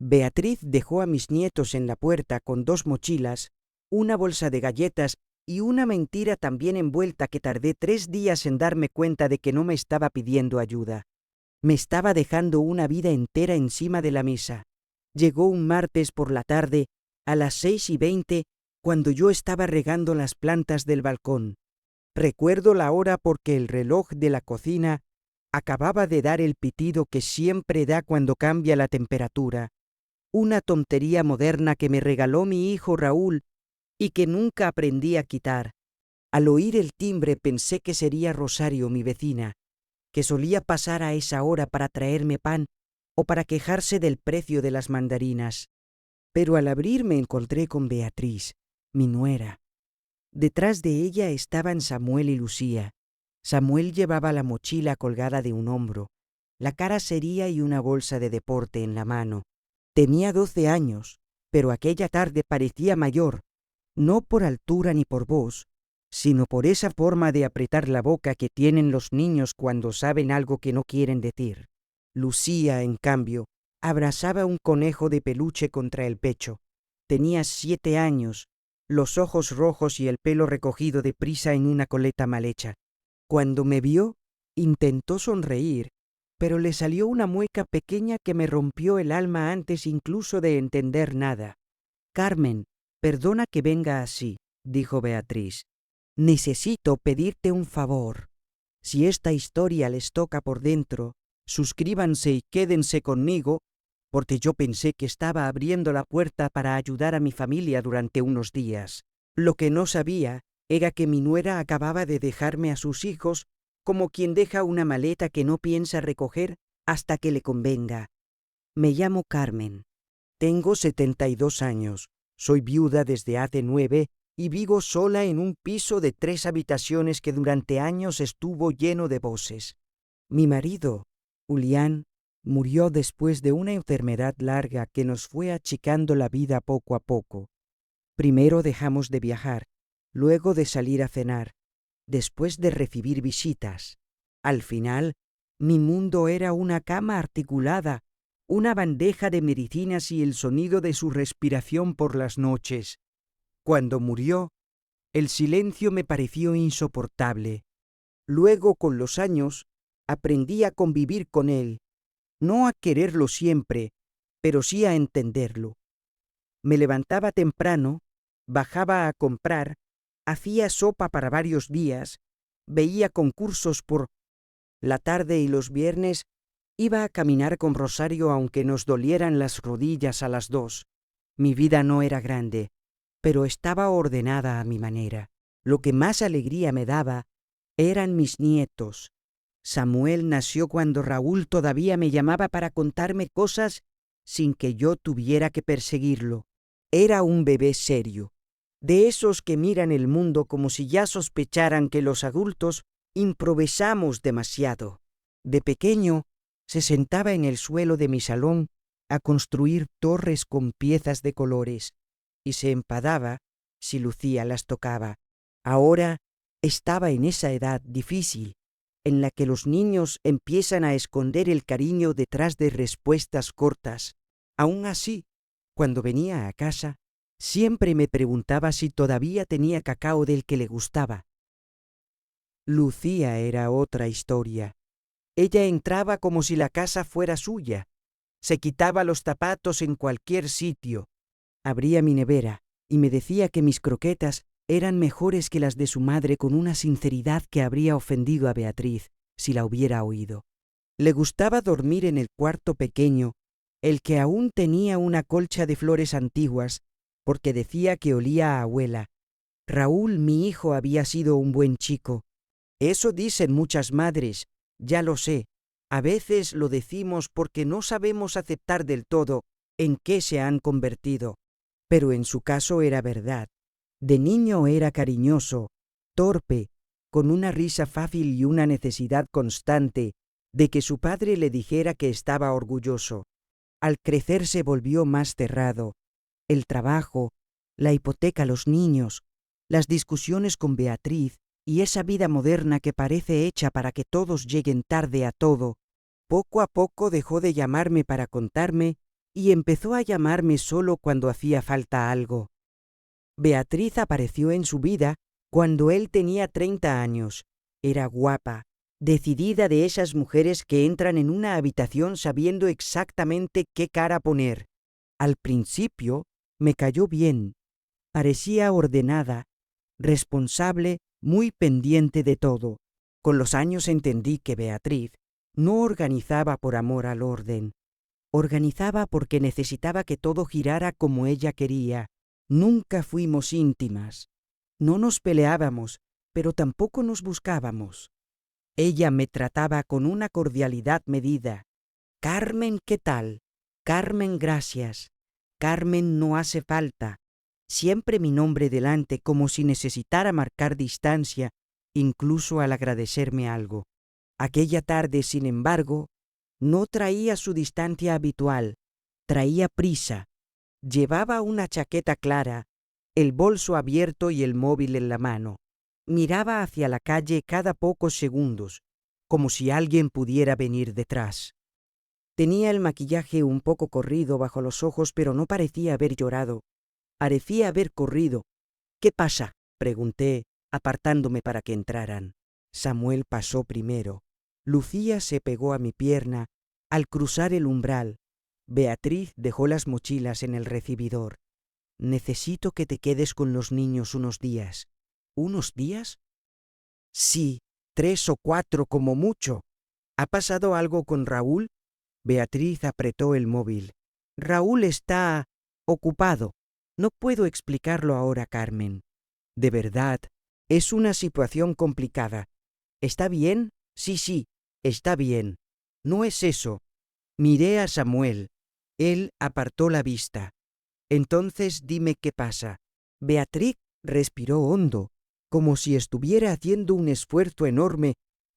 Beatriz dejó a mis nietos en la puerta con 2 mochilas, una bolsa de galletas y una mentira tan bien envuelta que tardé 3 días en darme cuenta de que no me estaba pidiendo ayuda. Me estaba dejando una vida entera encima de la mesa. Llegó un martes por la tarde, a las 6:20, cuando yo estaba regando las plantas del balcón. Recuerdo la hora porque el reloj de la cocina acababa de dar el pitido que siempre da cuando cambia la temperatura. Una tontería moderna que me regaló mi hijo Raúl y que nunca aprendí a quitar. Al oír el timbre pensé que sería Rosario, mi vecina, que solía pasar a esa hora para traerme pan o para quejarse del precio de las mandarinas. Pero al abrir me encontré con Beatriz, mi nuera. Detrás de ella estaban Samuel y Lucía. Samuel llevaba la mochila colgada de un hombro, la cara seria y una bolsa de deporte en la mano. Tenía 12 años, pero aquella tarde parecía mayor, no por altura ni por voz, sino por esa forma de apretar la boca que tienen los niños cuando saben algo que no quieren decir. Lucía, en cambio, abrazaba un conejo de peluche contra el pecho. Tenía 7 años, los ojos rojos y el pelo recogido deprisa en una coleta mal hecha. Cuando me vio, intentó sonreír, pero le salió una mueca pequeña que me rompió el alma antes incluso de entender nada. «Carmen, perdona que venga así», dijo Beatriz. «Necesito pedirte un favor. Si esta historia les toca por dentro, suscríbanse y quédense conmigo, porque yo pensé que estaba abriendo la puerta para ayudar a mi familia durante unos días. Lo que no sabía era que mi nuera acababa de dejarme a sus hijos como quien deja una maleta que no piensa recoger hasta que le convenga. Me llamo Carmen. Tengo 72 años. Soy viuda desde hace 9 y vivo sola en un piso de 3 habitaciones que durante años estuvo lleno de voces. Mi marido, Julián, murió después de una enfermedad larga que nos fue achicando la vida poco a poco. Primero dejamos de viajar, luego de salir a cenar, después de recibir visitas. Al final, mi mundo era una cama articulada, una bandeja de medicinas y el sonido de su respiración por las noches. Cuando murió, el silencio me pareció insoportable. Luego, con los años, aprendí a convivir con él, no a quererlo siempre, pero sí a entenderlo. Me levantaba temprano, bajaba a comprar, hacía sopa para varios días, veía concursos por la tarde y los viernes iba a caminar con Rosario aunque nos dolieran las rodillas a las 2. Mi vida no era grande, pero estaba ordenada a mi manera. Lo que más alegría me daba eran mis nietos. Samuel nació cuando Raúl todavía me llamaba para contarme cosas sin que yo tuviera que perseguirlo. Era un bebé serio, de esos que miran el mundo como si ya sospecharan que los adultos improvisamos demasiado. De pequeño, se sentaba en el suelo de mi salón a construir torres con piezas de colores y se enfadaba si Lucía las tocaba. Ahora estaba en esa edad difícil en la que los niños empiezan a esconder el cariño detrás de respuestas cortas. Aún así, cuando venía a casa, siempre me preguntaba si todavía tenía cacao del que le gustaba. Lucía era otra historia. Ella entraba como si la casa fuera suya. Se quitaba los zapatos en cualquier sitio. Abría mi nevera y me decía que mis croquetas eran mejores que las de su madre con una sinceridad que habría ofendido a Beatriz si la hubiera oído. Le gustaba dormir en el cuarto pequeño, el que aún tenía una colcha de flores antiguas, porque decía que olía a abuela. Raúl, mi hijo, había sido un buen chico. Eso dicen muchas madres, ya lo sé. A veces lo decimos porque no sabemos aceptar del todo en qué se han convertido. Pero en su caso era verdad. De niño era cariñoso, torpe, con una risa fácil y una necesidad constante de que su padre le dijera que estaba orgulloso. Al crecer se volvió más cerrado. El trabajo, la hipoteca, los niños, las discusiones con Beatriz y esa vida moderna que parece hecha para que todos lleguen tarde a todo, poco a poco dejó de llamarme para contarme y empezó a llamarme solo cuando hacía falta algo. Beatriz apareció en su vida cuando él tenía 30 años. Era guapa, decidida, de esas mujeres que entran en una habitación sabiendo exactamente qué cara poner. Al principio me cayó bien. Parecía ordenada, responsable, muy pendiente de todo. Con los años entendí que Beatriz no organizaba por amor al orden. Organizaba porque necesitaba que todo girara como ella quería. Nunca fuimos íntimas. No nos peleábamos, pero tampoco nos buscábamos. Ella me trataba con una cordialidad medida. Carmen, ¿qué tal? Carmen, gracias. Carmen, no hace falta. Siempre mi nombre delante, como si necesitara marcar distancia, incluso al agradecerme algo. Aquella tarde, sin embargo, no traía su distancia habitual, traía prisa. Llevaba una chaqueta clara, el bolso abierto y el móvil en la mano. Miraba hacia la calle cada pocos segundos, como si alguien pudiera venir detrás. Tenía el maquillaje un poco corrido bajo los ojos, pero no parecía haber llorado. Parecía haber corrido. «¿Qué pasa?», pregunté, apartándome para que entraran. Samuel pasó primero. Lucía se pegó a mi pierna al cruzar el umbral. Beatriz dejó las mochilas en el recibidor. «Necesito que te quedes con los niños unos días». «¿Unos días?» «Sí, 3 o 4 como mucho». «¿Ha pasado algo con Raúl?» Beatriz apretó el móvil. «Raúl está ocupado. No puedo explicarlo ahora, Carmen. De verdad, es una situación complicada. ¿Está bien?» Sí, está bien. No es eso. Miré a Samuel. Él apartó la vista. «Entonces dime qué pasa». Beatriz respiró hondo, como si estuviera haciendo un esfuerzo enorme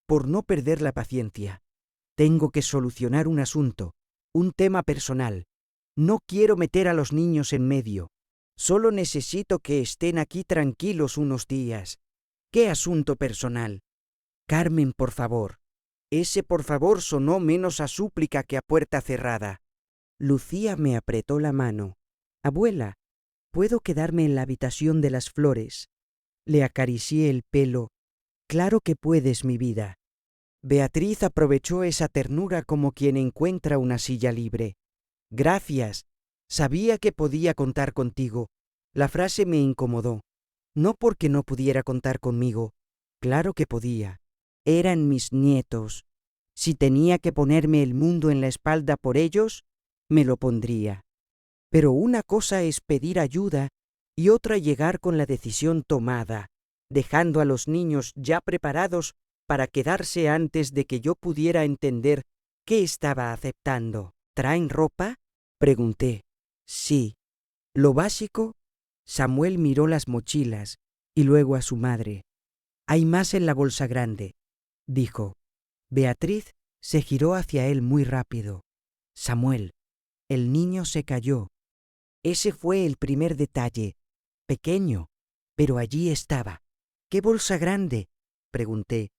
por no perder la paciencia. «Tengo que solucionar un asunto, un tema personal. No quiero meter a los niños en medio. Solo necesito que estén aquí tranquilos unos días». «¿Qué asunto personal?» «Carmen, por favor». Ese por favor sonó menos a súplica que a puerta cerrada. Lucía me apretó la mano. «Abuela, ¿puedo quedarme en la habitación de las flores?» Le acaricié el pelo. «Claro que puedes, mi vida». Beatriz aprovechó esa ternura como quien encuentra una silla libre. «Gracias. Sabía que podía contar contigo». La frase me incomodó. No porque no pudiera contar conmigo. Claro que podía. Eran mis nietos. Si tenía que ponerme el mundo en la espalda por ellos, me lo pondría. Pero una cosa es pedir ayuda y otra llegar con la decisión tomada, dejando a los niños ya preparados para quedarse antes de que yo pudiera entender qué estaba aceptando. «¿Traen ropa?», pregunté. «Sí». «¿Lo básico?». Samuel miró las mochilas y luego a su madre. «Hay más en la bolsa grande», dijo. Beatriz se giró hacia él muy rápido. «Samuel». El niño se calló. Ese fue el primer detalle. Pequeño, pero allí estaba. «¿Qué bolsa grande?», pregunté.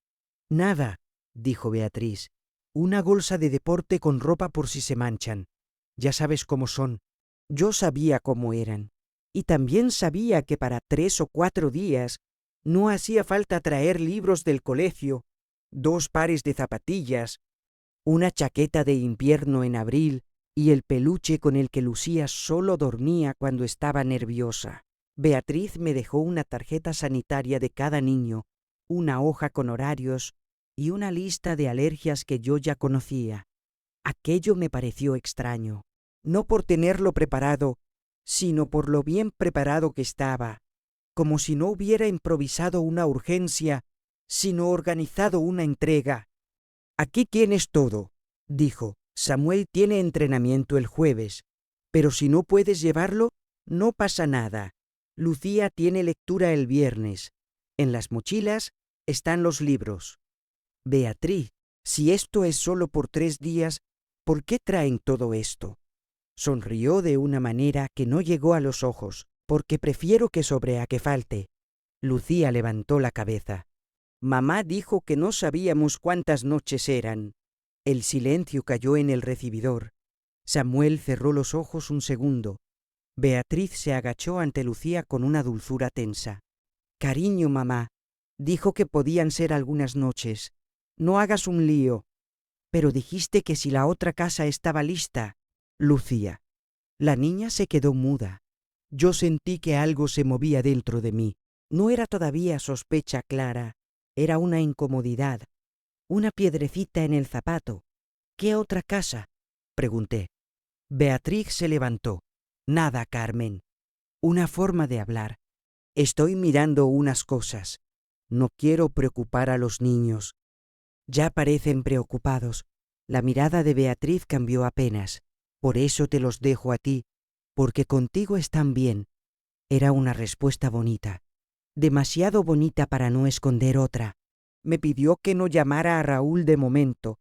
«Nada», dijo Beatriz. «Una bolsa de deporte con ropa por si se manchan. Ya sabes cómo son». Yo sabía cómo eran. Y también sabía que para 3 o 4 días no hacía falta traer libros del colegio, 2 pares de zapatillas, una chaqueta de invierno en abril y el peluche con el que Lucía solo dormía cuando estaba nerviosa. Beatriz me dejó una tarjeta sanitaria de cada niño, una hoja con horarios y una lista de alergias que yo ya conocía. Aquello me pareció extraño, no por tenerlo preparado, sino por lo bien preparado que estaba, como si no hubiera improvisado una urgencia, sino organizado una entrega. «Aquí tienes todo», dijo. «Samuel tiene entrenamiento el jueves, pero si no puedes llevarlo, no pasa nada. Lucía tiene lectura el viernes. En las mochilas están los libros». «Beatriz, si esto es solo por 3 días, ¿por qué traen todo esto?». Sonrió de una manera que no llegó a los ojos. «Porque prefiero que sobre a que falte». Lucía levantó la cabeza. «Mamá dijo que no sabíamos cuántas noches eran». El silencio cayó en el recibidor. Samuel cerró los ojos un segundo. Beatriz se agachó ante Lucía con una dulzura tensa. «Cariño, mamá, dijo que podían ser algunas noches. No hagas un lío. Pero dijiste que si la otra casa estaba lista». Lucía. La niña se quedó muda. Yo sentí que algo se movía dentro de mí. No era todavía sospecha clara, era una incomodidad, una piedrecita en el zapato. «¿Qué otra casa?», pregunté. Beatriz se levantó. «Nada, Carmen. Una forma de hablar. Estoy mirando unas cosas. No quiero preocupar a los niños». «Ya parecen preocupados». La mirada de Beatriz cambió apenas. «Por eso te los dejo a ti, porque contigo están bien». Era una respuesta bonita. Demasiado bonita para no esconder otra. Me pidió que no llamara a Raúl de momento.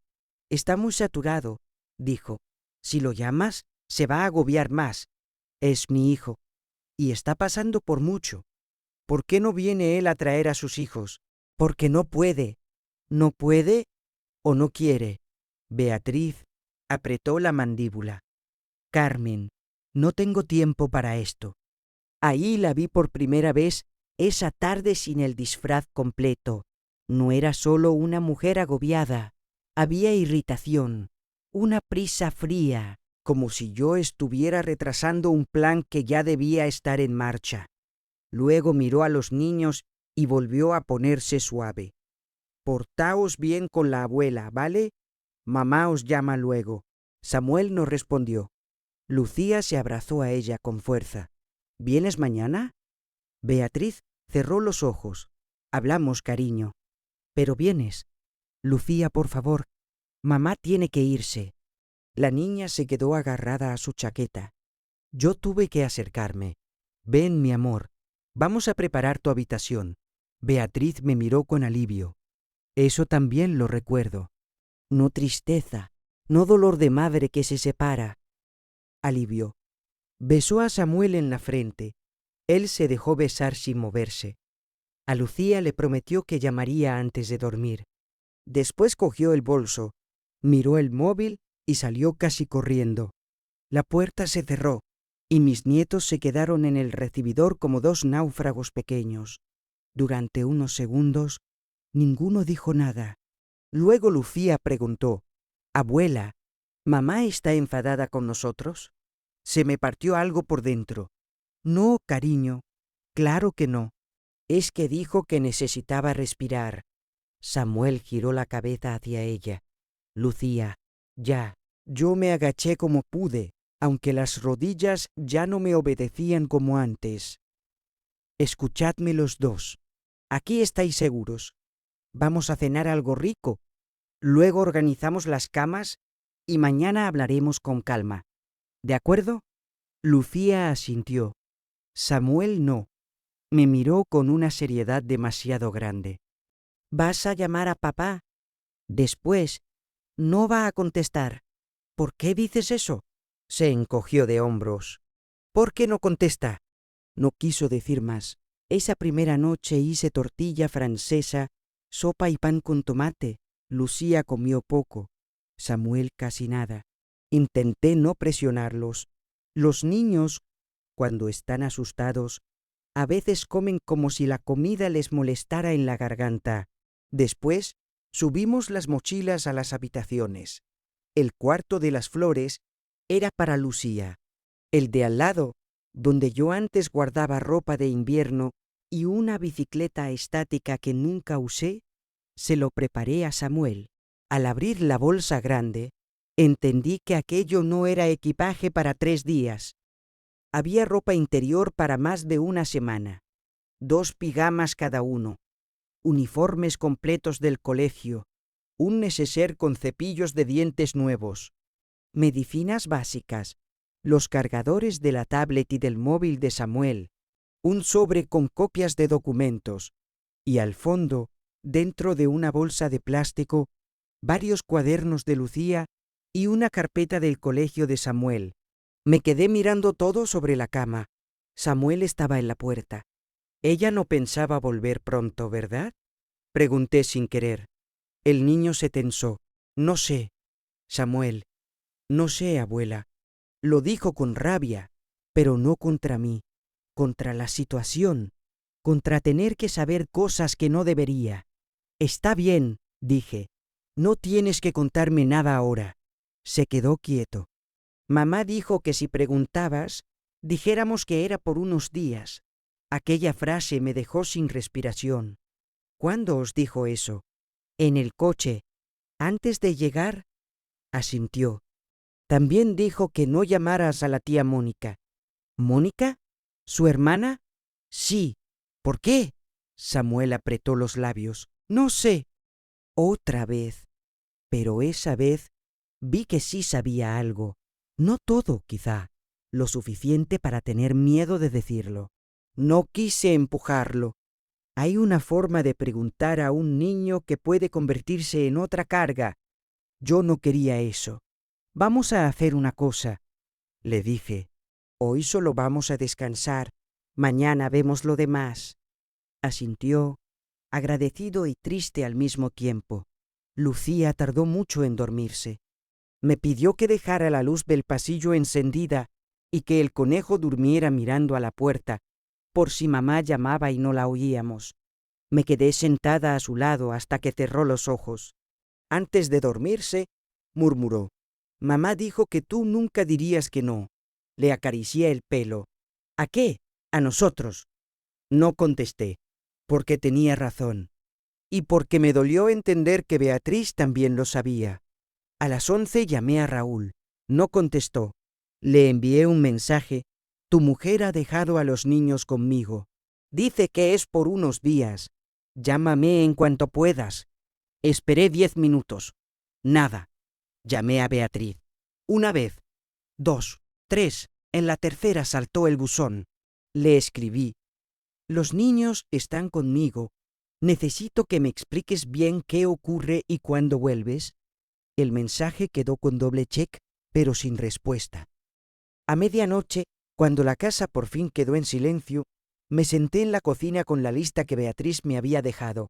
«Está muy saturado», dijo. «Si lo llamas, se va a agobiar más. Es mi hijo. Y está pasando por mucho. ¿Por qué no viene él a traer a sus hijos? Porque no puede». «¿No puede o no quiere?» Beatriz apretó la mandíbula. «Carmen, no tengo tiempo para esto». Ahí la vi por primera vez esa tarde sin el disfraz completo. No era solo una mujer agobiada. Había irritación, una prisa fría, como si yo estuviera retrasando un plan que ya debía estar en marcha. Luego miró a los niños y volvió a ponerse suave. «Portaos bien con la abuela, ¿vale? Mamá os llama luego». Samuel no respondió. Lucía se abrazó a ella con fuerza. «¿Vienes mañana?» Beatriz cerró los ojos. «Hablamos, cariño». «Pero vienes». «Lucía, por favor. Mamá tiene que irse». La niña se quedó agarrada a su chaqueta. Yo tuve que acercarme. «Ven, mi amor. Vamos a preparar tu habitación». Beatriz me miró con alivio. «Eso también lo recuerdo». «No tristeza, no dolor de madre que se separa». Alivio. Besó a Samuel en la frente. Él se dejó besar sin moverse. A Lucía le prometió que llamaría antes de dormir. Después cogió el bolso, miró el móvil y salió casi corriendo. La puerta se cerró y mis nietos se quedaron en el recibidor como dos náufragos pequeños. Durante unos segundos, ninguno dijo nada. Luego Lucía preguntó: «Abuela, ¿mamá está enfadada con nosotros?» Se me partió algo por dentro. «No, cariño, claro que no. Es que dijo que necesitaba respirar». Samuel giró la cabeza hacia ella. «Lucía, ya». Yo me agaché como pude, aunque las rodillas ya no me obedecían como antes. «Escuchadme los dos. Aquí estáis seguros. Vamos a cenar algo rico. Luego organizamos las camas y mañana hablaremos con calma. ¿De acuerdo?» Lucía asintió. Samuel no. Me miró con una seriedad demasiado grande. «¿Vas a llamar a papá?» «Después. No va a contestar». «¿Por qué dices eso?» Se encogió de hombros. «¿Por qué no contesta?» No quiso decir más. Esa primera noche hice tortilla francesa, sopa y pan con tomate. Lucía comió poco. Samuel casi nada. Intenté no presionarlos. Los niños, cuando están asustados, a veces comen como si la comida les molestara en la garganta. Después, subimos las mochilas a las habitaciones. El cuarto de las flores era para Lucía. El de al lado, donde yo antes guardaba ropa de invierno y una bicicleta estática que nunca usé, se lo preparé a Samuel. Al abrir la bolsa grande, entendí que aquello no era equipaje para 3 días. Había ropa interior para más de una semana, 2 pijamas cada uno, uniformes completos del colegio, un neceser con cepillos de dientes nuevos, medicinas básicas, los cargadores de la tablet y del móvil de Samuel, un sobre con copias de documentos y al fondo, dentro de una bolsa de plástico, varios cuadernos de Lucía y una carpeta del colegio de Samuel. Me quedé mirando todo sobre la cama. Samuel estaba en la puerta. «Ella no pensaba volver pronto, ¿verdad?», pregunté sin querer. El niño se tensó. «No sé». «Samuel». «No sé, abuela. Lo dijo con rabia, pero no contra mí, contra la situación, contra tener que saber cosas que no debería. Está bien, dije, no tienes que contarme nada ahora. Se quedó quieto. Mamá dijo que si preguntabas, dijéramos que era por unos días. Aquella frase me dejó sin respiración. ¿Cuándo os dijo eso? En el coche. ¿Antes de llegar? Asintió. También dijo que no llamaras a la tía Mónica. ¿Mónica? ¿Su hermana? Sí. ¿Por qué? Samuel apretó los labios. No sé. Otra vez. Pero esa vez vi que sí sabía algo. No todo, quizá. Lo suficiente para tener miedo de decirlo. No quise empujarlo. Hay una forma de preguntar a un niño que puede convertirse en otra carga. Yo no quería eso. Vamos a hacer una cosa, le dije. Hoy solo vamos a descansar. Mañana vemos lo demás. Asintió, agradecido y triste al mismo tiempo. Lucía tardó mucho en dormirse. Me pidió que dejara la luz del pasillo encendida y que el conejo durmiera mirando a la puerta, por si mamá llamaba y no la oíamos. Me quedé sentada a su lado hasta que cerró los ojos. Antes de dormirse, murmuró: «Mamá dijo que tú nunca dirías que no». Le acaricié el pelo. «¿A qué? A nosotros». No contesté, porque tenía razón, y porque me dolió entender que Beatriz también lo sabía. A las 11 llamé a Raúl. No contestó. Le envié un mensaje: «Tu mujer ha dejado a los niños conmigo. Dice que es por unos días. Llámame en cuanto puedas». Esperé 10 minutos. Nada. Llamé a Beatriz. Una vez, 2, 3. En la tercera saltó el buzón. Le escribí: «Los niños están conmigo. Necesito que me expliques bien qué ocurre y cuándo vuelves». El mensaje quedó con doble check, pero sin respuesta. A medianoche, cuando la casa por fin quedó en silencio, me senté en la cocina con la lista que Beatriz me había dejado.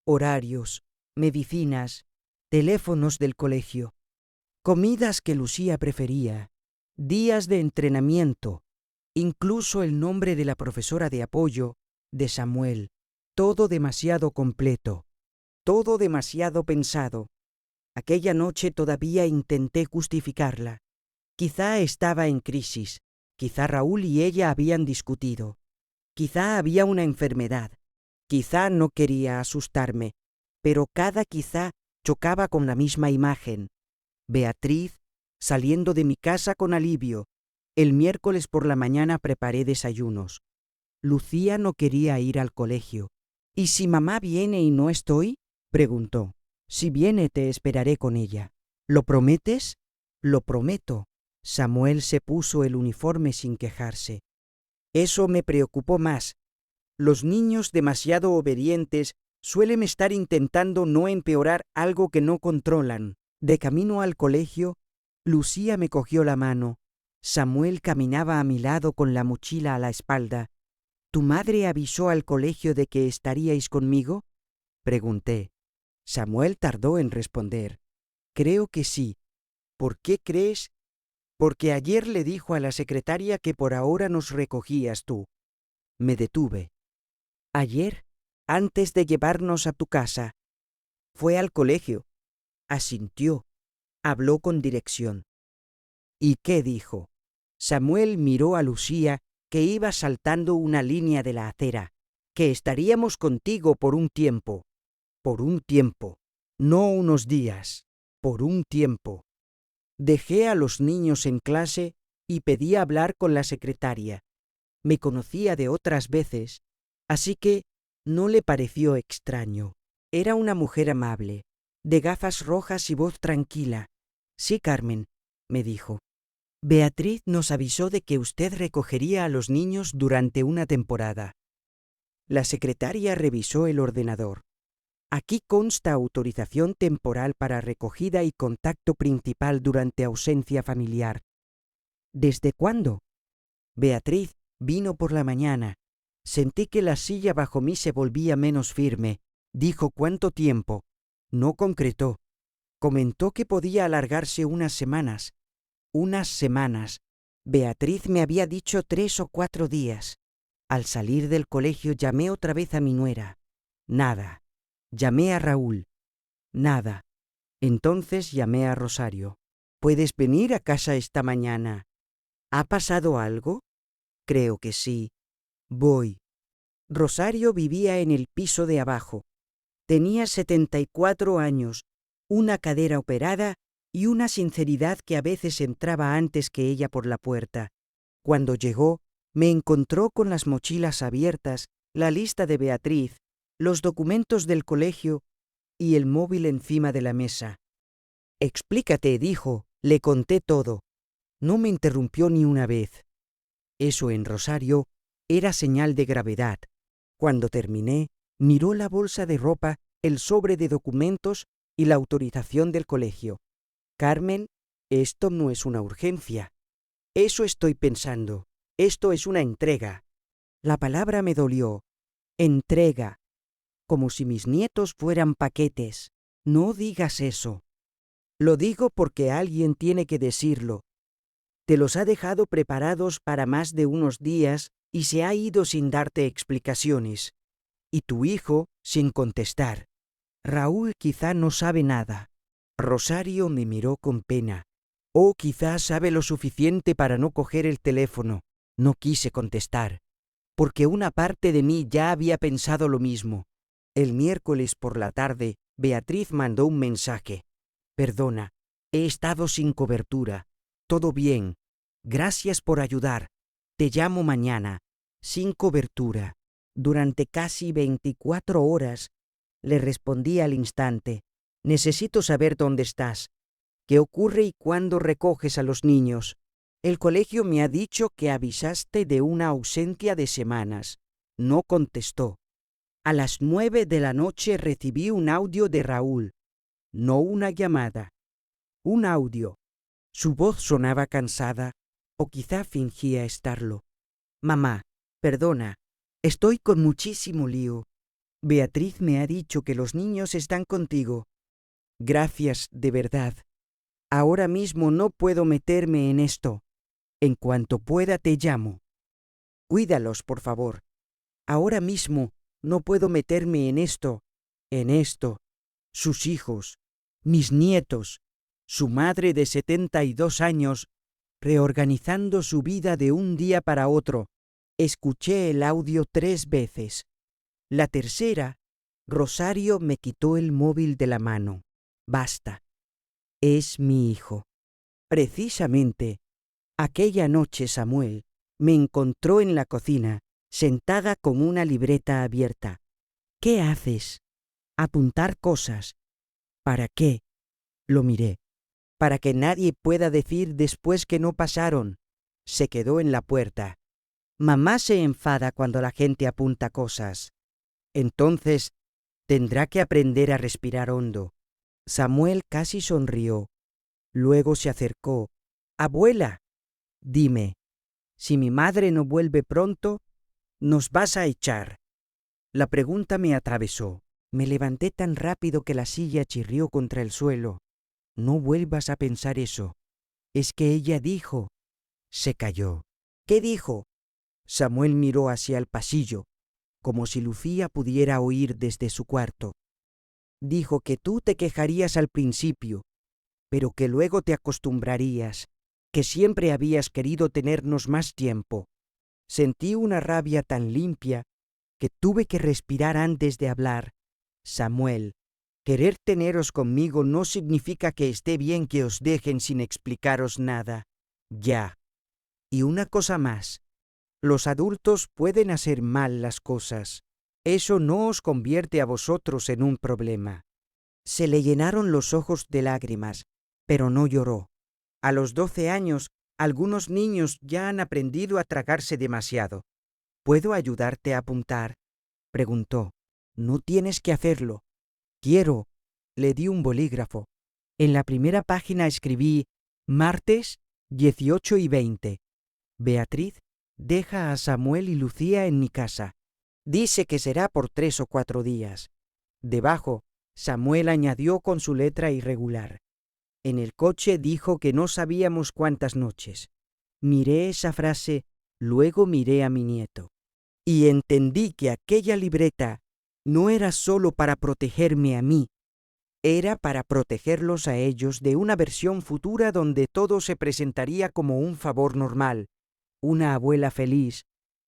Horarios, medicinas, teléfonos del colegio, comidas que Lucía prefería, días de entrenamiento, incluso el nombre de la profesora de apoyo, de Samuel. Todo demasiado completo, todo demasiado pensado. Aquella noche todavía intenté justificarla. Quizá estaba en crisis, quizá Raúl y ella habían discutido, quizá había una enfermedad, quizá no quería asustarme, pero cada quizá chocaba con la misma imagen. Beatriz saliendo de mi casa con alivio. El miércoles por la mañana preparé desayunos. Lucía no quería ir al colegio. «¿Y si mamá viene y no estoy?», preguntó. «Si viene te esperaré con ella». «¿Lo prometes?». «Lo prometo». Samuel se puso el uniforme sin quejarse. Eso me preocupó más. Los niños demasiado obedientes suelen estar intentando no empeorar algo que no controlan. De camino al colegio, Lucía me cogió la mano. Samuel caminaba a mi lado con la mochila a la espalda. «¿Tu madre avisó al colegio de que estaríais conmigo?», pregunté. Samuel tardó en responder. «Creo que sí». «¿Por qué crees?». «Porque ayer le dijo a la secretaria que por ahora nos recogías tú». Me detuve. «¿Ayer? Antes de llevarnos a tu casa?» «Fue al colegio». Asintió. Habló con dirección. «¿Y qué dijo?». Samuel miró a Lucía, que iba saltando una línea de la acera. «Que estaríamos contigo por un tiempo». «Por un tiempo. No unos días. Por un tiempo». Dejé a los niños en clase y pedí hablar con la secretaria. Me conocía de otras veces, así que no le pareció extraño. Era una mujer amable, de gafas rojas y voz tranquila. «Sí, Carmen», me dijo. «Beatriz nos avisó de que usted recogería a los niños durante una temporada». La secretaria revisó el ordenador. «Aquí consta autorización temporal para recogida y contacto principal durante ausencia familiar». «¿Desde cuándo?». «Beatriz vino por la mañana. Sentí que la silla bajo mí se volvía menos firme. Dijo cuánto tiempo. No concretó. Comentó que podía alargarse unas semanas. Unas semanas. Beatriz me había dicho 3 o 4 días. Al salir del colegio llamé otra vez a mi nuera. Nada. Llamé a Raúl. Nada. Entonces llamé a Rosario. ¿Puedes venir a casa esta mañana? ¿Ha pasado algo? Creo que sí. Voy. Rosario vivía en el piso de abajo. Tenía 74 años, una cadera operada y una sinceridad que a veces entraba antes que ella por la puerta. Cuando llegó, me encontró con las mochilas abiertas, la lista de Beatriz, los documentos del colegio y el móvil encima de la mesa. Explícate, dijo, le conté todo. No me interrumpió ni una vez. Eso en Rosario era señal de gravedad. Cuando terminé, miró la bolsa de ropa, el sobre de documentos y la autorización del colegio. Carmen, esto no es una urgencia. Eso estoy pensando. Esto es una entrega. La palabra me dolió. Entrega. Como si mis nietos fueran paquetes. No digas eso. Lo digo porque alguien tiene que decirlo. Te los ha dejado preparados para más de unos días y se ha ido sin darte explicaciones. Y tu hijo sin contestar. Raúl quizá no sabe nada. Rosario me miró con pena. O quizá sabe lo suficiente para no coger el teléfono. No quise contestar, porque una parte de mí ya había pensado lo mismo. El miércoles por la tarde, Beatriz mandó un mensaje. Perdona, he estado sin cobertura. Todo bien. Gracias por ayudar. Te llamo mañana. Sin cobertura. Durante casi 24 horas, le respondí al instante. Necesito saber dónde estás. ¿Qué ocurre y cuándo recoges a los niños? El colegio me ha dicho que avisaste de una ausencia de semanas. No contestó. A las 9 de la noche recibí un audio de Raúl. No una llamada. Un audio. Su voz sonaba cansada, o quizá fingía estarlo. Mamá, perdona, estoy con muchísimo lío. Beatriz me ha dicho que los niños están contigo. Gracias, de verdad. Ahora mismo no puedo meterme en esto. En cuanto pueda te llamo. Cuídalos, por favor. Ahora mismo no puedo meterme en esto. Sus hijos, mis nietos, su madre de 72 años, reorganizando su vida de un día para otro. Escuché el audio 3 veces. La tercera, Rosario me quitó el móvil de la mano. Basta. Es mi hijo. Precisamente, aquella noche Samuel me encontró en la cocina, sentada con una libreta abierta. ¿Qué haces? Apuntar cosas. ¿Para qué? Lo miré. Para que nadie pueda decir después que no pasaron. Se quedó en la puerta. Mamá se enfada cuando la gente apunta cosas. Entonces, tendrá que aprender a respirar hondo. Samuel casi sonrió. Luego se acercó. Abuela, dime, si mi madre no vuelve pronto, ¿nos vas a echar? La pregunta me atravesó. Me levanté tan rápido que la silla chirrió contra el suelo. No vuelvas a pensar eso. Es que ella dijo. Se calló. ¿Qué dijo? Samuel miró hacia el pasillo, como si Lucía pudiera oír desde su cuarto. Dijo que tú te quejarías al principio, pero que luego te acostumbrarías, que siempre habías querido tenernos más tiempo. Sentí una rabia tan limpia que tuve que respirar antes de hablar. Samuel, querer teneros conmigo no significa que esté bien que os dejen sin explicaros nada. Ya. Y una cosa más. Los adultos pueden hacer mal las cosas. Eso no os convierte a vosotros en un problema. Se le llenaron los ojos de lágrimas, pero no lloró. A los 12 años, algunos niños ya han aprendido a tragarse demasiado. ¿Puedo ayudarte a apuntar? Preguntó. No tienes que hacerlo. Quiero. Le di un bolígrafo. En la primera página escribí martes 18 y 20. Beatriz, deja a Samuel y Lucía en mi casa. Dice que será por 3 o 4 días. Debajo, Samuel añadió con su letra irregular. En el coche dijo que no sabíamos cuántas noches. Miré esa frase, luego miré a mi nieto. Y entendí que aquella libreta no era solo para protegerme a mí, era para protegerlos a ellos de una versión futura donde todo se presentaría como un favor normal, una abuela feliz,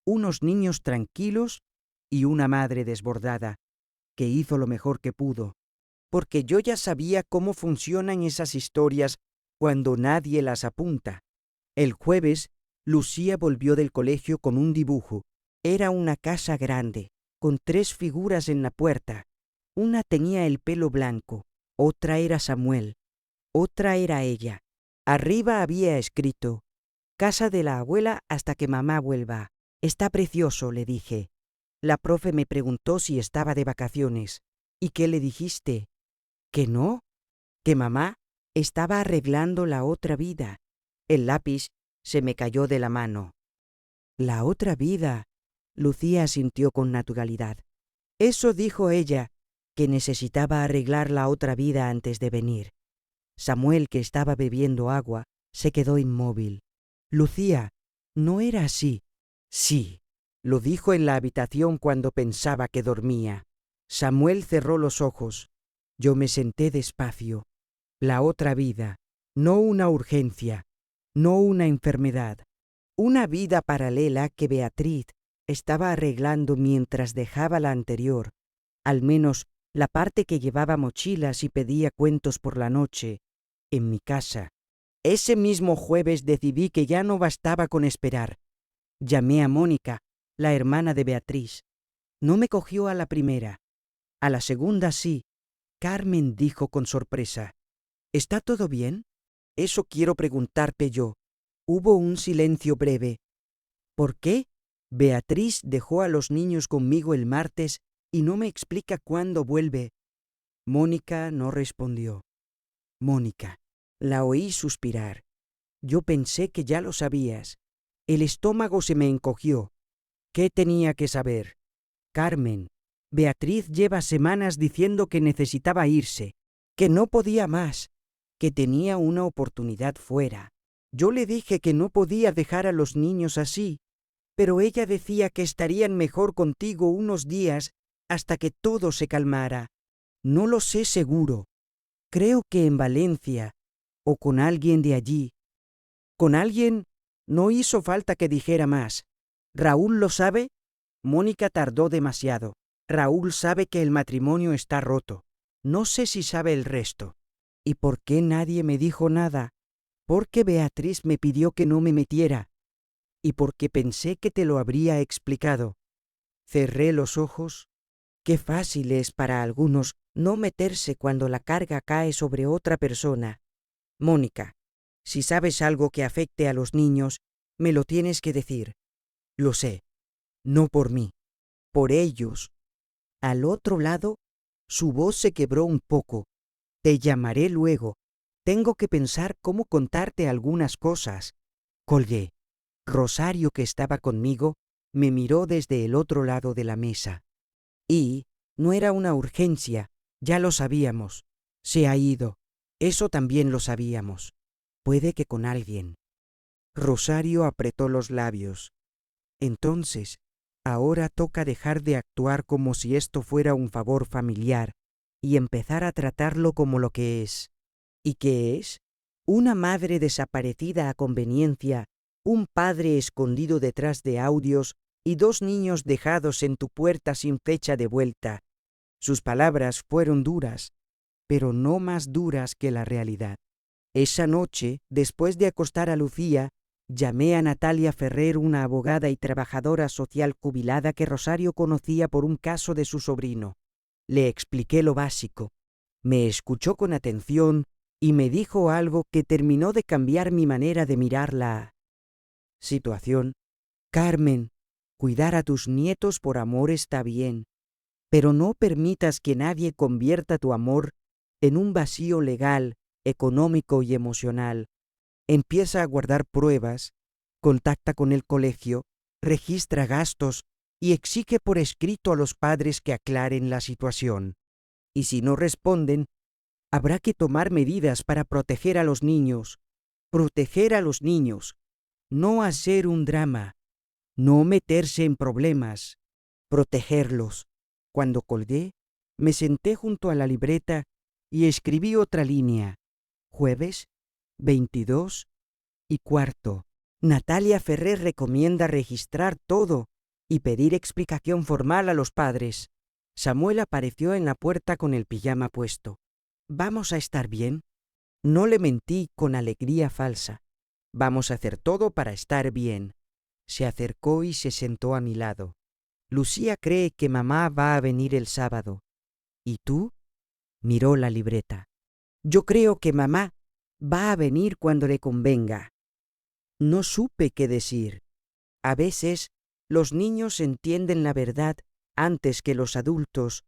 unos niños tranquilos y una madre desbordada, que hizo lo mejor que pudo, porque yo ya sabía cómo funcionan esas historias cuando nadie las apunta. El jueves, Lucía volvió del colegio con un dibujo. Era una casa grande, con 3 figuras en la puerta. Una tenía el pelo blanco, otra era Samuel, otra era ella. Arriba había escrito: «Casa de la abuela hasta que mamá vuelva». «Está precioso», le dije. La profe me preguntó si estaba de vacaciones. «¿Y qué le dijiste?» «¿Que no? Que mamá estaba arreglando la otra vida». El lápiz se me cayó de la mano. «¿La otra vida?», Lucía asintió con naturalidad. «Eso dijo ella, que necesitaba arreglar la otra vida antes de venir». Samuel, que estaba bebiendo agua, se quedó inmóvil. «Lucía, no era así». «Sí», lo dijo en la habitación cuando pensaba que dormía. Samuel cerró los ojos. Yo me senté despacio. La otra vida, no una urgencia, no una enfermedad. Una vida paralela que Beatriz estaba arreglando mientras dejaba la anterior, al menos la parte que llevaba mochilas y pedía cuentos por la noche, en mi casa. Ese mismo jueves decidí que ya no bastaba con esperar. Llamé a Mónica, la hermana de Beatriz. No me cogió a la primera. A la segunda sí. Carmen dijo con sorpresa: «¿Está todo bien?». «Eso quiero preguntarte yo». Hubo un silencio breve. «¿Por qué? Beatriz dejó a los niños conmigo el martes y no me explica cuándo vuelve». Mónica no respondió. «Mónica». La oí suspirar. Yo pensé que ya lo sabías. El estómago se me encogió. ¿Qué tenía que saber? «Carmen, Beatriz lleva semanas diciendo que necesitaba irse, que no podía más, que tenía una oportunidad fuera. Yo le dije que no podía dejar a los niños así, pero ella decía que estarían mejor contigo unos días hasta que todo se calmara. No lo sé seguro. Creo que en Valencia, o con alguien de allí. Con alguien, no hizo falta que dijera más. ¿Raúl lo sabe?». Mónica tardó demasiado. «Raúl sabe que el matrimonio está roto. No sé si sabe el resto». «¿Y por qué nadie me dijo nada?». «Porque Beatriz me pidió que no me metiera. Y porque pensé que te lo habría explicado». Cerré los ojos. Qué fácil es para algunos no meterse cuando la carga cae sobre otra persona. «Mónica, si sabes algo que afecte a los niños, me lo tienes que decir». «Lo sé. No por mí. Por ellos». Al otro lado, su voz se quebró un poco. «Te llamaré luego. Tengo que pensar cómo contarte algunas cosas». Colgué. Rosario, que estaba conmigo, me miró desde el otro lado de la mesa. Y no era una urgencia, ya lo sabíamos. Se ha ido. Eso también lo sabíamos. Puede que con alguien. Rosario apretó los labios. «Entonces, ahora toca dejar de actuar como si esto fuera un favor familiar y empezar a tratarlo como lo que es». ¿Y qué es? Una madre desaparecida a conveniencia, un padre escondido detrás de audios y 2 niños dejados en tu puerta sin fecha de vuelta. Sus palabras fueron duras, pero no más duras que la realidad. Esa noche, después de acostar a Lucía, llamé a Natalia Ferrer, una abogada y trabajadora social jubilada que Rosario conocía por un caso de su sobrino. Le expliqué lo básico. Me escuchó con atención y me dijo algo que terminó de cambiar mi manera de mirar la situación. «Carmen, cuidar a tus nietos por amor está bien, pero no permitas que nadie convierta tu amor en un vacío legal, económico y emocional. Empieza a guardar pruebas, contacta con el colegio, registra gastos y exige por escrito a los padres que aclaren la situación. Y si no responden, habrá que tomar medidas para proteger a los niños. Proteger a los niños. no hacer un drama, no meterse en problemas, protegerlos. Cuando colgué, me senté junto a la libreta y escribí otra línea. Jueves, 22:15. Natalia Ferrer recomienda registrar todo y pedir explicación formal a los padres. Samuel apareció en la puerta con el pijama puesto. ¿Vamos a estar bien? No le mentí con alegría falsa. Vamos a hacer todo para estar bien. Se acercó y se sentó a mi lado. Lucía cree que mamá va a venir el sábado. ¿Y tú? Miró la libreta. Yo creo que mamá va a venir cuando le convenga. No supe qué decir. A veces los niños entienden la verdad antes que los adultos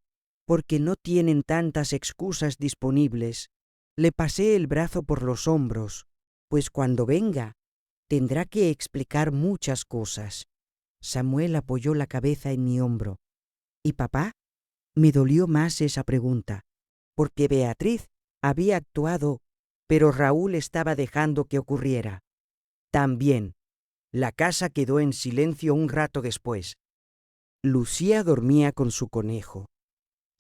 porque no tienen tantas excusas disponibles. Le pasé el brazo por los hombros, pues cuando venga tendrá que explicar muchas cosas. Samuel apoyó la cabeza en mi hombro. ¿Y papá? Me dolió más esa pregunta, porque Beatriz había actuado, pero Raúl estaba dejando que ocurriera. También, la casa quedó en silencio un rato después. Lucía dormía con su conejo.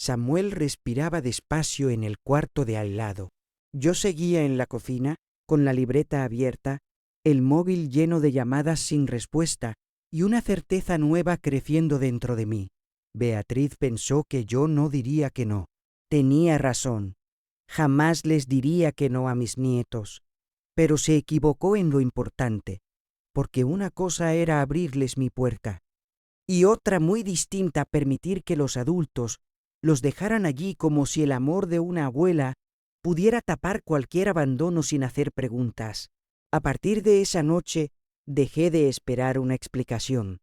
Samuel respiraba despacio en el cuarto de al lado. Yo seguía en la cocina, con la libreta abierta, el móvil lleno de llamadas sin respuesta y una certeza nueva creciendo dentro de mí. Beatriz pensó que yo no diría que no. Tenía razón. Jamás les diría que no a mis nietos. Pero se equivocó en lo importante, porque una cosa era abrirles mi puerta, y otra muy distinta permitir que los adultos los dejaran allí como si el amor de una abuela pudiera tapar cualquier abandono sin hacer preguntas. A partir de esa noche dejé de esperar una explicación.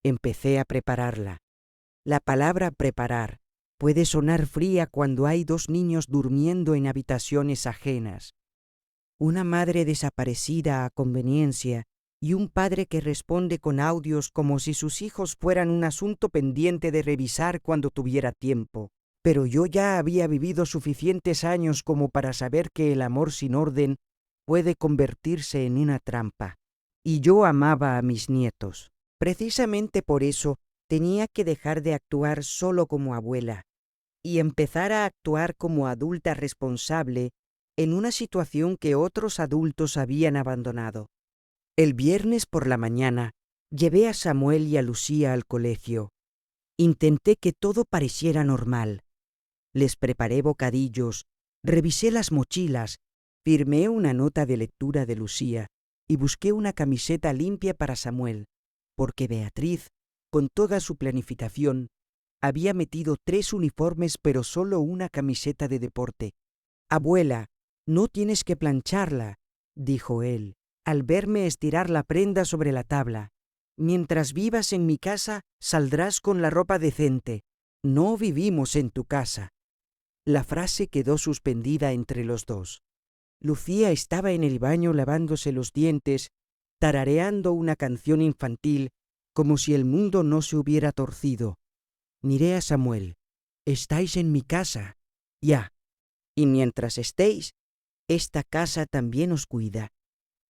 Empecé a prepararla. La palabra preparar puede sonar fría cuando hay dos niños durmiendo en habitaciones ajenas. Una madre desaparecida a conveniencia y un padre que responde con audios como si sus hijos fueran un asunto pendiente de revisar cuando tuviera tiempo. Pero yo ya había vivido suficientes años como para saber que el amor sin orden puede convertirse en una trampa. Y yo amaba a mis nietos. Precisamente por eso tenía que dejar de actuar solo como abuela y empezar a actuar como adulta responsable en una situación que otros adultos habían abandonado. El viernes por la mañana llevé a Samuel y a Lucía al colegio. Intenté que todo pareciera normal. Les preparé bocadillos, revisé las mochilas, firmé una nota de lectura de Lucía y busqué una camiseta limpia para Samuel, porque Beatriz, con toda su planificación, había metido 3 uniformes pero solo una camiseta de deporte. «Abuela, no tienes que plancharla», dijo él, al verme estirar la prenda sobre la tabla. «Mientras vivas en mi casa, saldrás con la ropa decente. No vivimos en tu casa». La frase quedó suspendida entre los dos. Lucía estaba en el baño lavándose los dientes, tarareando una canción infantil, como si el mundo no se hubiera torcido. Miré a Samuel. «Estáis en mi casa». «Ya. Y mientras estéis, esta casa también os cuida».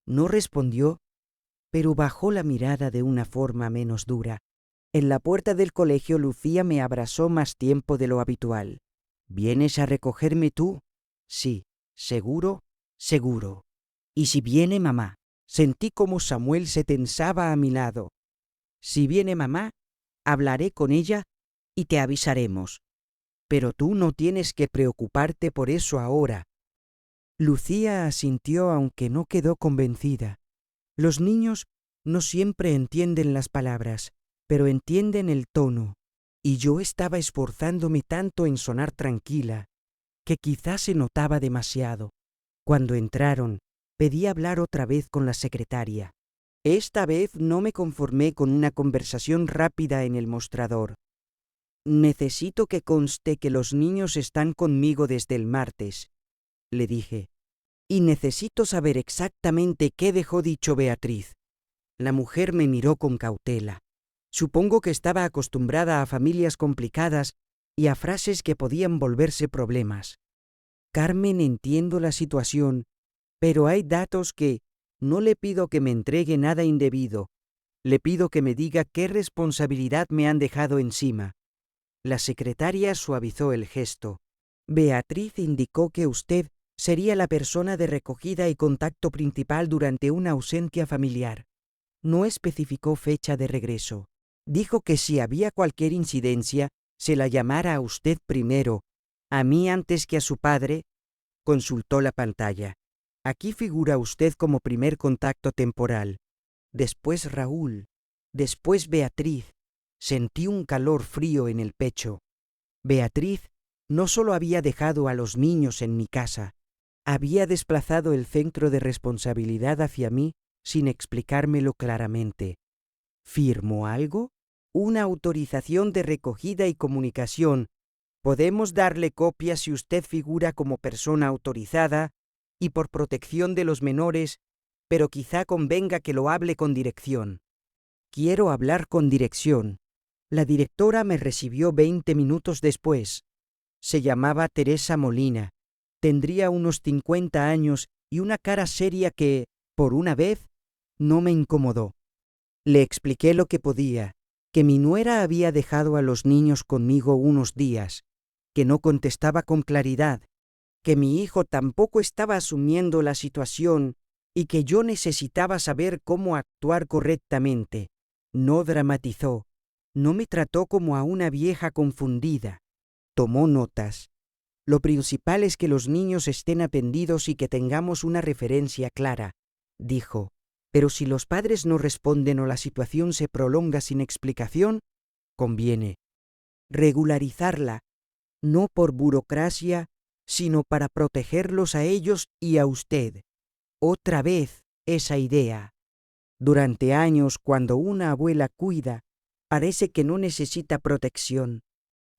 No respondió, pero bajó la mirada de una forma menos dura. En la puerta del colegio Lucía me abrazó más tiempo de lo habitual. «¿Vienes a recogerme tú?» «Sí. ¿Seguro?» «Seguro». «¿Y si viene mamá?» Sentí como Samuel se tensaba a mi lado. «Si viene mamá, hablaré con ella y te avisaremos. Pero tú no tienes que preocuparte por eso ahora». Lucía asintió aunque no quedó convencida. Los niños no siempre entienden las palabras, pero entienden el tono, y yo estaba esforzándome tanto en sonar tranquila, que quizás se notaba demasiado. Cuando entraron, pedí hablar otra vez con la secretaria. Esta vez no me conformé con una conversación rápida en el mostrador. «Necesito que conste que los niños están conmigo desde el martes», le dije, «y necesito saber exactamente qué dejó dicho Beatriz». La mujer me miró con cautela. Supongo que estaba acostumbrada a familias complicadas y a frases que podían volverse problemas. «Carmen, entiendo la situación, pero hay datos que, No le pido que me entregue nada indebido. Le pido que me diga qué responsabilidad me han dejado encima. La secretaria suavizó el gesto. Beatriz indicó que usted sería la persona de recogida y contacto principal durante una ausencia familiar. No especificó fecha de regreso. Dijo que si había cualquier incidencia, se la llamara a usted primero, a mí antes que a su padre. Consultó la pantalla. Aquí figura usted como primer contacto temporal. Después Raúl. Después Beatriz. Sentí un calor frío en el pecho. Beatriz no solo había dejado a los niños en mi casa, había desplazado el centro de responsabilidad hacia mí sin explicármelo claramente. ¿Firmó algo? Una autorización de recogida y comunicación. Podemos darle copia si usted figura como persona autorizada y por protección de los menores, pero quizá convenga que lo hable con dirección. Quiero hablar con dirección. La directora me recibió 20 minutos después. Se llamaba Teresa Molina. Tendría unos 50 años y una cara seria que, por una vez, no me incomodó. Le expliqué lo que podía, que mi nuera había dejado a los niños conmigo unos días, que no contestaba con claridad, que mi hijo tampoco estaba asumiendo la situación y que yo necesitaba saber cómo actuar correctamente. No dramatizó, no me trató como a una vieja confundida. Tomó notas. Lo principal es que los niños estén atendidos y que tengamos una referencia clara, dijo. Pero si los padres no responden o la situación se prolonga sin explicación, conviene regularizarla, no por burocracia, sino para protegerlos a ellos y a usted. Otra vez esa idea. Durante años, cuando una abuela cuida, parece que no necesita protección,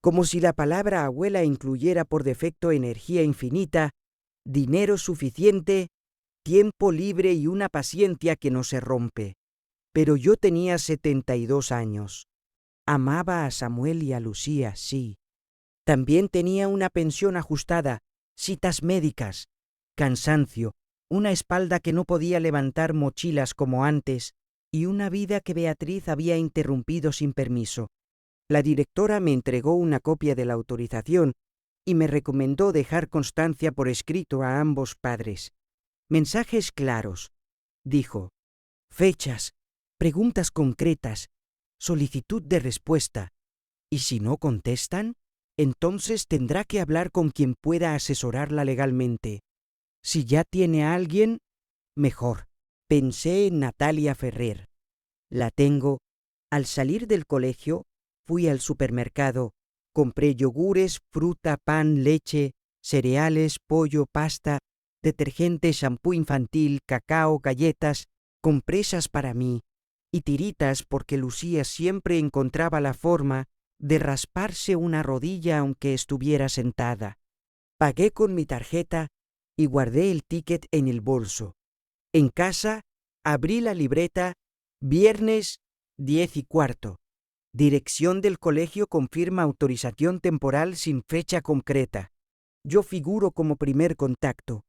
como si la palabra abuela incluyera por defecto energía infinita, dinero suficiente, tiempo libre y una paciencia que no se rompe. Pero yo tenía 72 años. Amaba a Samuel y a Lucía, sí. También tenía una pensión ajustada, citas médicas, cansancio, una espalda que no podía levantar mochilas como antes y una vida que Beatriz había interrumpido sin permiso. La directora me entregó una copia de la autorización y me recomendó dejar constancia por escrito a ambos padres. Mensajes claros, dijo. Fechas, preguntas concretas, solicitud de respuesta. ¿Y si no contestan? Entonces tendrá que hablar con quien pueda asesorarla legalmente. Si ya tiene a alguien, mejor. Pensé en Natalia Ferrer. La tengo. Al salir del colegio, fui al supermercado, compré yogures, fruta, pan, leche, cereales, pollo, pasta, detergente, shampoo infantil, cacao, galletas, compresas para mí y tiritas porque Lucía siempre encontraba la forma de rasparse una rodilla aunque estuviera sentada. Pagué con mi tarjeta y guardé el ticket en el bolso. En casa, abrí la libreta, viernes 10:15. Dirección del colegio confirma autorización temporal sin fecha concreta. Yo figuro como primer contacto.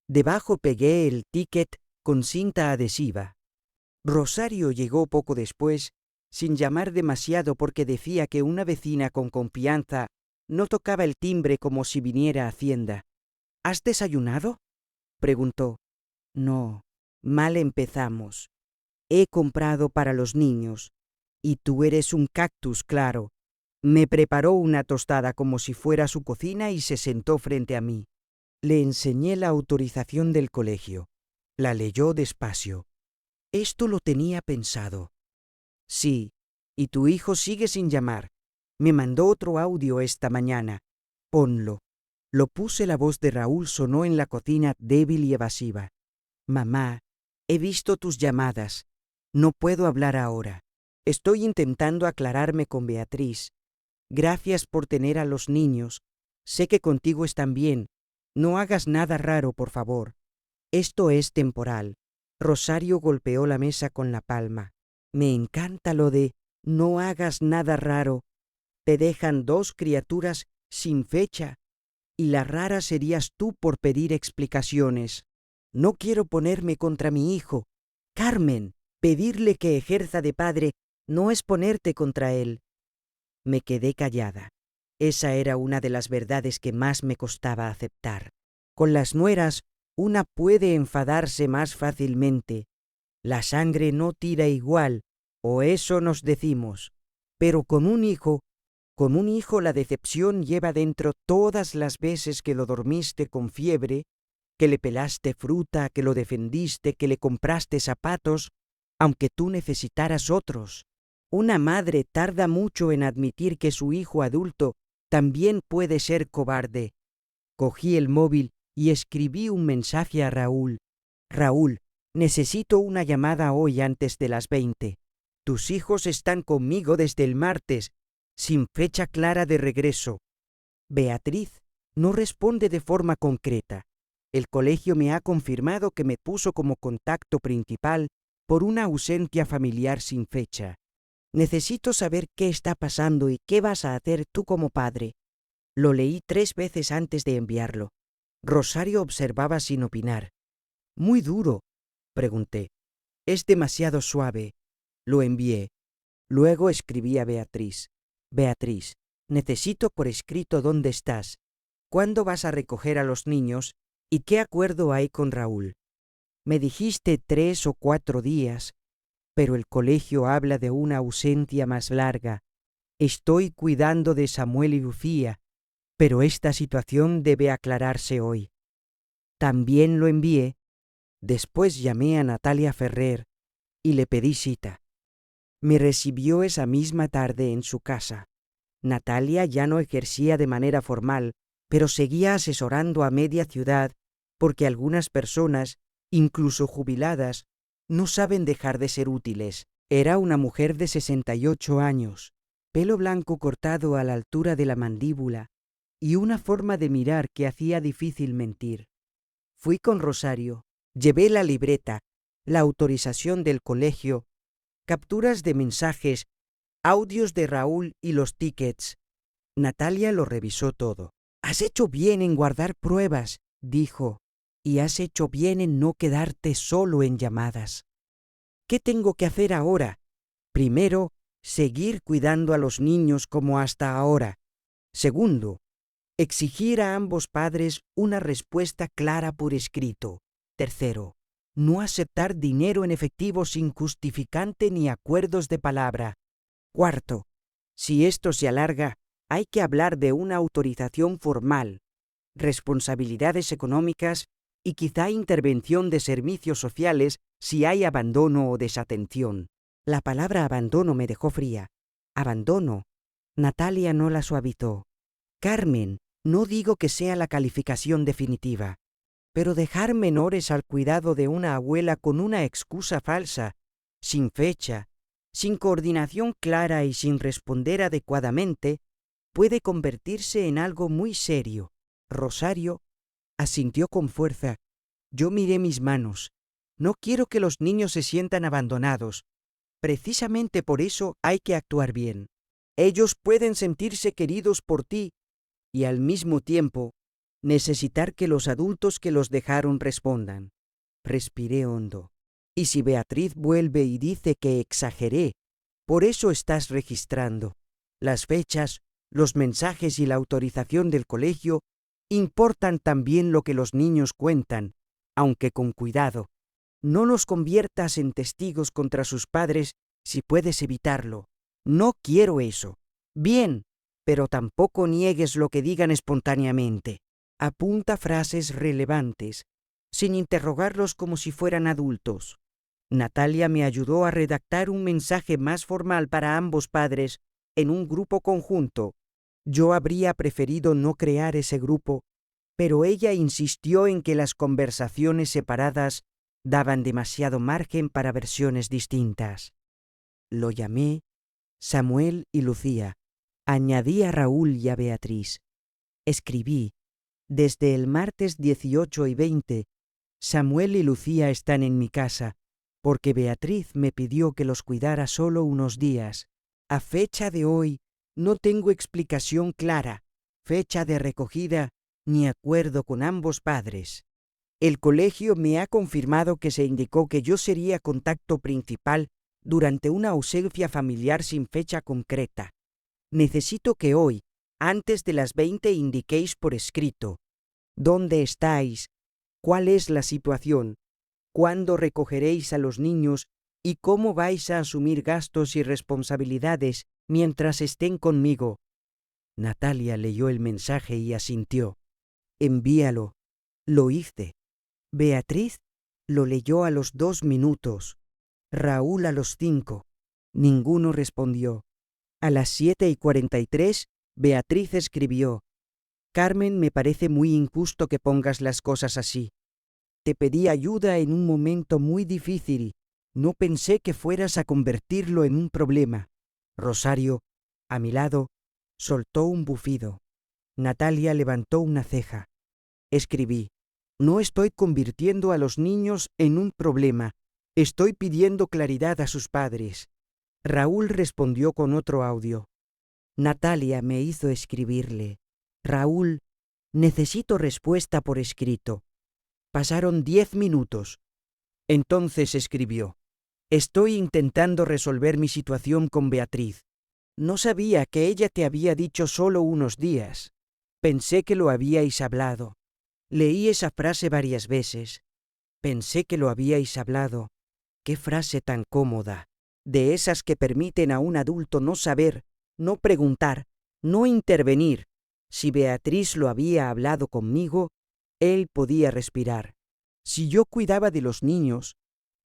Debajo pegué el ticket con cinta adhesiva. Rosario llegó poco después, sin llamar demasiado porque decía que una vecina con confianza no tocaba el timbre como si viniera a Hacienda. ¿Has desayunado?, preguntó. No, mal empezamos. He comprado para los niños. Y tú eres un cactus, claro. Me preparó una tostada como si fuera su cocina y se sentó frente a mí. Le enseñé la autorización del colegio. La leyó despacio. Esto lo tenía pensado. Sí, y tu hijo sigue sin llamar. Me mandó otro audio esta mañana. Ponlo. Lo puse. La voz de Raúl sonó en la cocina débil y evasiva. Mamá, he visto tus llamadas. No puedo hablar ahora. Estoy intentando aclararme con Beatriz. Gracias por tener a los niños. Sé que contigo están bien. No hagas nada raro, por favor. Esto es temporal. Rosario golpeó la mesa con la palma. Me encanta lo de no hagas nada raro. Te dejan dos criaturas sin fecha. Y la rara serías tú por pedir explicaciones. No quiero ponerme contra mi hijo. Carmen, pedirle que ejerza de padre no es ponerte contra él. Me quedé callada. Esa era una de las verdades que más me costaba aceptar. Con las nueras, una puede enfadarse más fácilmente. La sangre no tira igual, o eso nos decimos. Pero con un hijo la decepción lleva dentro todas las veces que lo dormiste con fiebre, que le pelaste fruta, que lo defendiste, que le compraste zapatos, aunque tú necesitaras otros. Una madre tarda mucho en admitir que su hijo adulto también puede ser cobarde. Cogí el móvil y escribí un mensaje a Raúl. Raúl, necesito una llamada hoy antes de las 20. Tus hijos están conmigo desde el martes, sin fecha clara de regreso. Beatriz no responde de forma concreta. El colegio me ha confirmado que me puso como contacto principal por una ausencia familiar sin fecha. Necesito saber qué está pasando y qué vas a hacer tú como padre. Lo leí 3 veces antes de enviarlo. Rosario observaba sin opinar. Muy duro, pregunté. Es demasiado suave. Lo envié. Luego escribí a Beatriz. Beatriz, necesito por escrito dónde estás, cuándo vas a recoger a los niños y qué acuerdo hay con Raúl. Me dijiste 3 o 4 días, pero el colegio habla de una ausencia más larga. Estoy cuidando de Samuel y Lucía, pero esta situación debe aclararse hoy. También lo envié. Después llamé a Natalia Ferrer y le pedí cita. Me recibió esa misma tarde en su casa. Natalia ya no ejercía de manera formal, pero seguía asesorando a media ciudad porque algunas personas, incluso jubiladas, no saben dejar de ser útiles. Era una mujer de 68 años, pelo blanco cortado a la altura de la mandíbula y una forma de mirar que hacía difícil mentir. Fui con Rosario, llevé la libreta, la autorización del colegio, capturas de mensajes, audios de Raúl y los tickets. Natalia lo revisó todo. Has hecho bien en guardar pruebas, dijo, y has hecho bien en no quedarte solo en llamadas. ¿Qué tengo que hacer ahora? Primero, seguir cuidando a los niños como hasta ahora. Segundo, exigir a ambos padres una respuesta clara por escrito. Tercero, no aceptar dinero en efectivo sin justificante ni acuerdos de palabra. Cuarto, si esto se alarga, hay que hablar de una autorización formal, responsabilidades económicas y quizá intervención de servicios sociales si hay abandono o desatención. La palabra abandono me dejó fría. Abandono. Natalia no la suavizó. Carmen, no digo que sea la calificación definitiva, pero dejar menores al cuidado de una abuela con una excusa falsa, sin fecha, sin coordinación clara y sin responder adecuadamente, puede convertirse en algo muy serio. Rosario asintió con fuerza. Yo miré mis manos. No quiero que los niños se sientan abandonados. Precisamente por eso hay que actuar bien. Ellos pueden sentirse queridos por ti y al mismo tiempo necesitar que los adultos que los dejaron respondan. Respiré hondo. Y si Beatriz vuelve y dice que exageré, por eso estás registrando. Las fechas, los mensajes y la autorización del colegio importan también lo que los niños cuentan, aunque con cuidado. No los conviertas en testigos contra sus padres si puedes evitarlo. No quiero eso. Bien, pero tampoco niegues lo que digan espontáneamente. Apunta frases relevantes, sin interrogarlos como si fueran adultos. Natalia me ayudó a redactar un mensaje más formal para ambos padres en un grupo conjunto. Yo habría preferido no crear ese grupo, pero ella insistió en que las conversaciones separadas daban demasiado margen para versiones distintas. Lo llamé Samuel y Lucía. Añadí a Raúl y a Beatriz. Escribí, desde el martes 18 y 20, Samuel y Lucía están en mi casa, porque Beatriz me pidió que los cuidara solo unos días. A fecha de hoy, no tengo explicación clara, fecha de recogida, ni acuerdo con ambos padres. El colegio me ha confirmado que se indicó que yo sería contacto principal durante una ausencia familiar sin fecha concreta. Necesito que hoy, antes de las 20, indiquéis por escrito dónde estáis, cuál es la situación, cuándo recogeréis a los niños y cómo vais a asumir gastos y responsabilidades mientras estén conmigo. Natalia leyó el mensaje y asintió. Envíalo. Lo hice. Beatriz lo leyó a los 2 minutos. Raúl a los 5. Ninguno respondió. A las 7:43, Beatriz escribió: Carmen, me parece muy injusto que pongas las cosas así. Te pedí ayuda en un momento muy difícil. No pensé que fueras a convertirlo en un problema. Rosario, a mi lado, soltó un bufido. Natalia levantó una ceja. Escribí: No estoy convirtiendo a los niños en un problema. Estoy pidiendo claridad a sus padres. Raúl respondió con otro audio. Natalia me hizo escribirle: Raúl, necesito respuesta por escrito. Pasaron 10 minutos. Entonces escribió: Estoy intentando resolver mi situación con Beatriz. No sabía que ella te había dicho solo unos días. Pensé que lo habíais hablado. Leí esa frase varias veces. Pensé que lo habíais hablado. Qué frase tan cómoda. De esas que permiten a un adulto no saber, no preguntar, no intervenir. Si Beatriz lo había hablado conmigo, él podía respirar. Si yo cuidaba de los niños,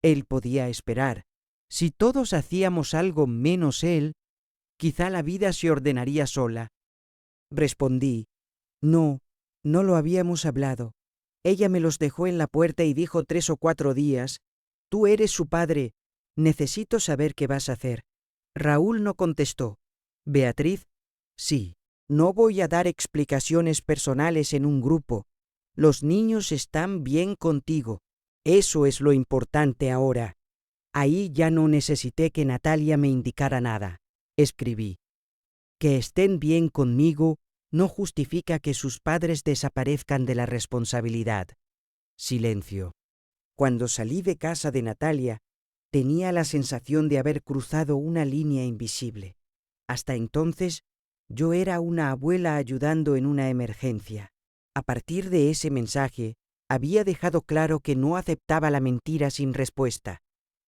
él podía esperar. Si todos hacíamos algo menos él, quizá la vida se ordenaría sola. Respondí: No, no lo habíamos hablado. Ella me los dejó en la puerta y dijo 3 o 4 días: Tú eres su padre, necesito saber qué vas a hacer. Raúl no contestó. Beatriz: Sí, no voy a dar explicaciones personales en un grupo. Los niños están bien contigo. Eso es lo importante ahora. Ahí ya no necesité que Natalia me indicara nada. Escribí: Que estén bien conmigo no justifica que sus padres desaparezcan de la responsabilidad. Silencio. Cuando salí de casa de Natalia, tenía la sensación de haber cruzado una línea invisible. Hasta entonces, yo era una abuela ayudando en una emergencia. A partir de ese mensaje, había dejado claro que no aceptaba la mentira sin respuesta.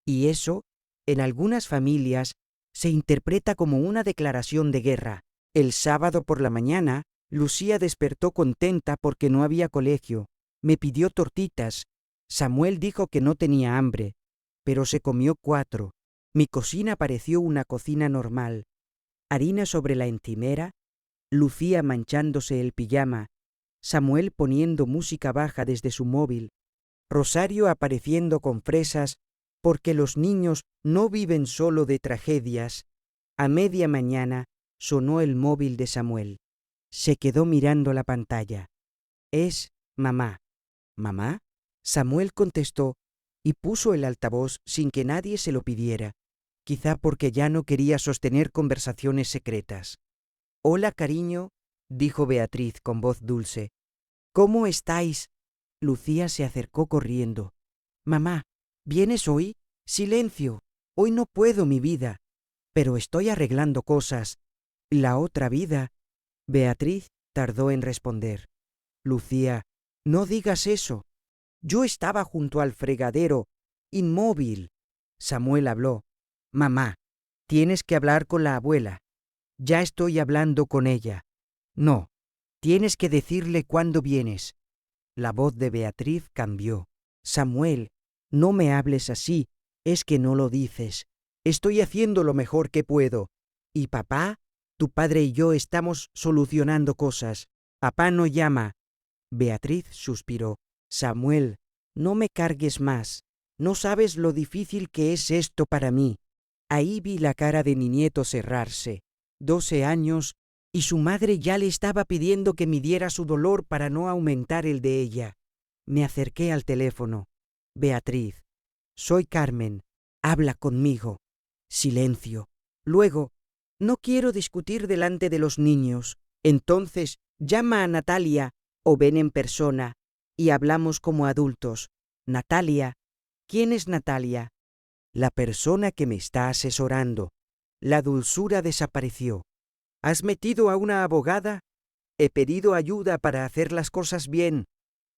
Y eso, en algunas familias, se interpreta como una declaración de guerra. El sábado por la mañana, Lucía despertó contenta porque no había colegio. Me pidió tortitas. Samuel dijo que no tenía hambre, pero se comió 4. Mi cocina pareció una cocina normal. Harina sobre la encimera, Lucía manchándose el pijama, Samuel poniendo música baja desde su móvil, Rosario apareciendo con fresas, porque los niños no viven solo de tragedias. A media mañana sonó el móvil de Samuel. Se quedó mirando la pantalla. Es mamá. ¿Mamá? Samuel contestó y puso el altavoz sin que nadie se lo pidiera, quizá porque ya no quería sostener conversaciones secretas. Hola, cariño, dijo Beatriz con voz dulce. ¿Cómo estáis? Lucía se acercó corriendo. Mamá, ¿vienes hoy? Silencio. Hoy no puedo, mi vida. Pero estoy arreglando cosas. La otra vida. Beatriz tardó en responder. Lucía, no digas eso. Yo estaba junto al fregadero, inmóvil. Samuel habló. Mamá, tienes que hablar con la abuela. Ya estoy hablando con ella. No, tienes que decirle cuándo vienes. La voz de Beatriz cambió. Samuel, no me hables así, es que no lo dices. Estoy haciendo lo mejor que puedo. ¿Y papá? Tu padre y yo estamos solucionando cosas. Papá no llama. Beatriz suspiró. Samuel, no me cargues más. No sabes lo difícil que es esto para mí. Ahí vi la cara de mi nieto cerrarse. 12 años, y su madre ya le estaba pidiendo que midiera su dolor para no aumentar el de ella. Me acerqué al teléfono. Beatriz, soy Carmen. Habla conmigo. Silencio. Luego, no quiero discutir delante de los niños. Entonces, llama a Natalia o ven en persona y hablamos como adultos. Natalia. ¿Quién es Natalia? La persona que me está asesorando. La dulzura desapareció. ¿Has metido a una abogada? He pedido ayuda para hacer las cosas bien.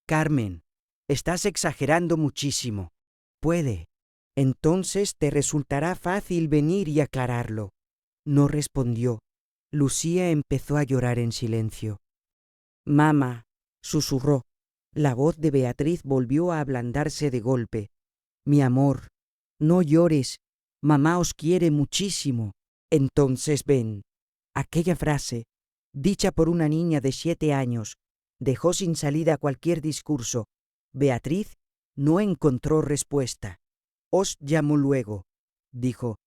Carmen, estás exagerando muchísimo. Puede. Entonces te resultará fácil venir y aclararlo. No respondió. Lucía empezó a llorar en silencio. Mamá, susurró. La voz de Beatriz volvió a ablandarse de golpe. Mi amor, no llores. Mamá os quiere muchísimo. Entonces ven. Aquella frase, dicha por una niña de 7 años, dejó sin salida cualquier discurso. Beatriz no encontró respuesta. Os llamo luego, dijo,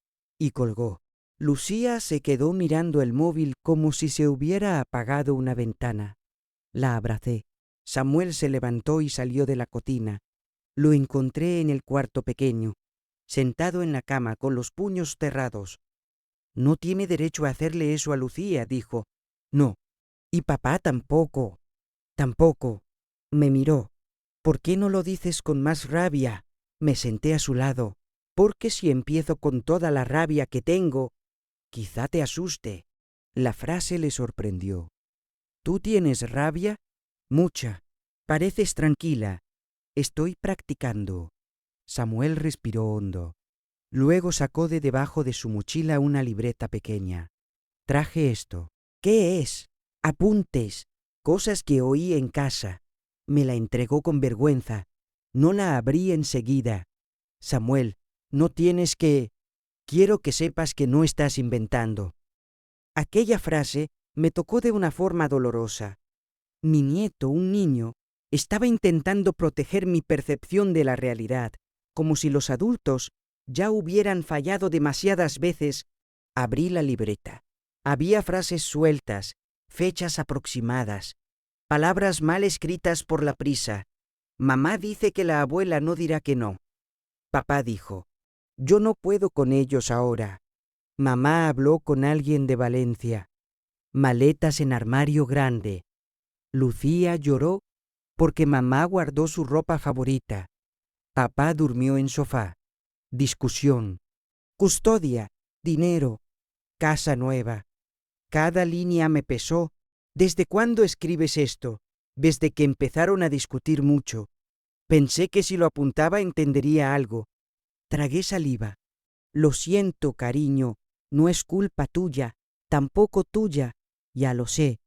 y colgó. Lucía se quedó mirando el móvil como si se hubiera apagado una ventana. La abracé. Samuel se levantó y salió de la cocina. Lo encontré en el cuarto pequeño, sentado en la cama con los puños cerrados. No tiene derecho a hacerle eso a Lucía, dijo. No. Y papá tampoco. Tampoco. Me miró. ¿Por qué no lo dices con más rabia? Me senté a su lado. Porque si empiezo con toda la rabia que tengo, quizá te asuste. La frase le sorprendió. ¿Tú tienes rabia? Mucha. Pareces tranquila. Estoy practicando. Samuel respiró hondo. Luego sacó de debajo de su mochila una libreta pequeña. Traje esto. ¿Qué es? Apuntes. Cosas que oí en casa. Me la entregó con vergüenza. No la abrí enseguida. Samuel, no tienes que... Quiero que sepas que no estás inventando. Aquella frase me tocó de una forma dolorosa. Mi nieto, un niño, estaba intentando proteger mi percepción de la realidad, como si los adultos ya hubieran fallado demasiadas veces. Abrí la libreta. Había frases sueltas, fechas aproximadas, palabras mal escritas por la prisa. Mamá dice que la abuela no dirá que no. Papá dijo, yo no puedo con ellos ahora. Mamá habló con alguien de Valencia. Maletas en armario grande. Lucía lloró porque mamá guardó su ropa favorita. Papá durmió en sofá. Discusión. Custodia. Dinero. Casa nueva. Cada línea me pesó. ¿Desde cuándo escribes esto? Desde que empezaron a discutir mucho. Pensé que si lo apuntaba entendería algo. Tragué saliva. Lo siento, cariño. No es culpa tuya. Tampoco tuya. Ya lo sé.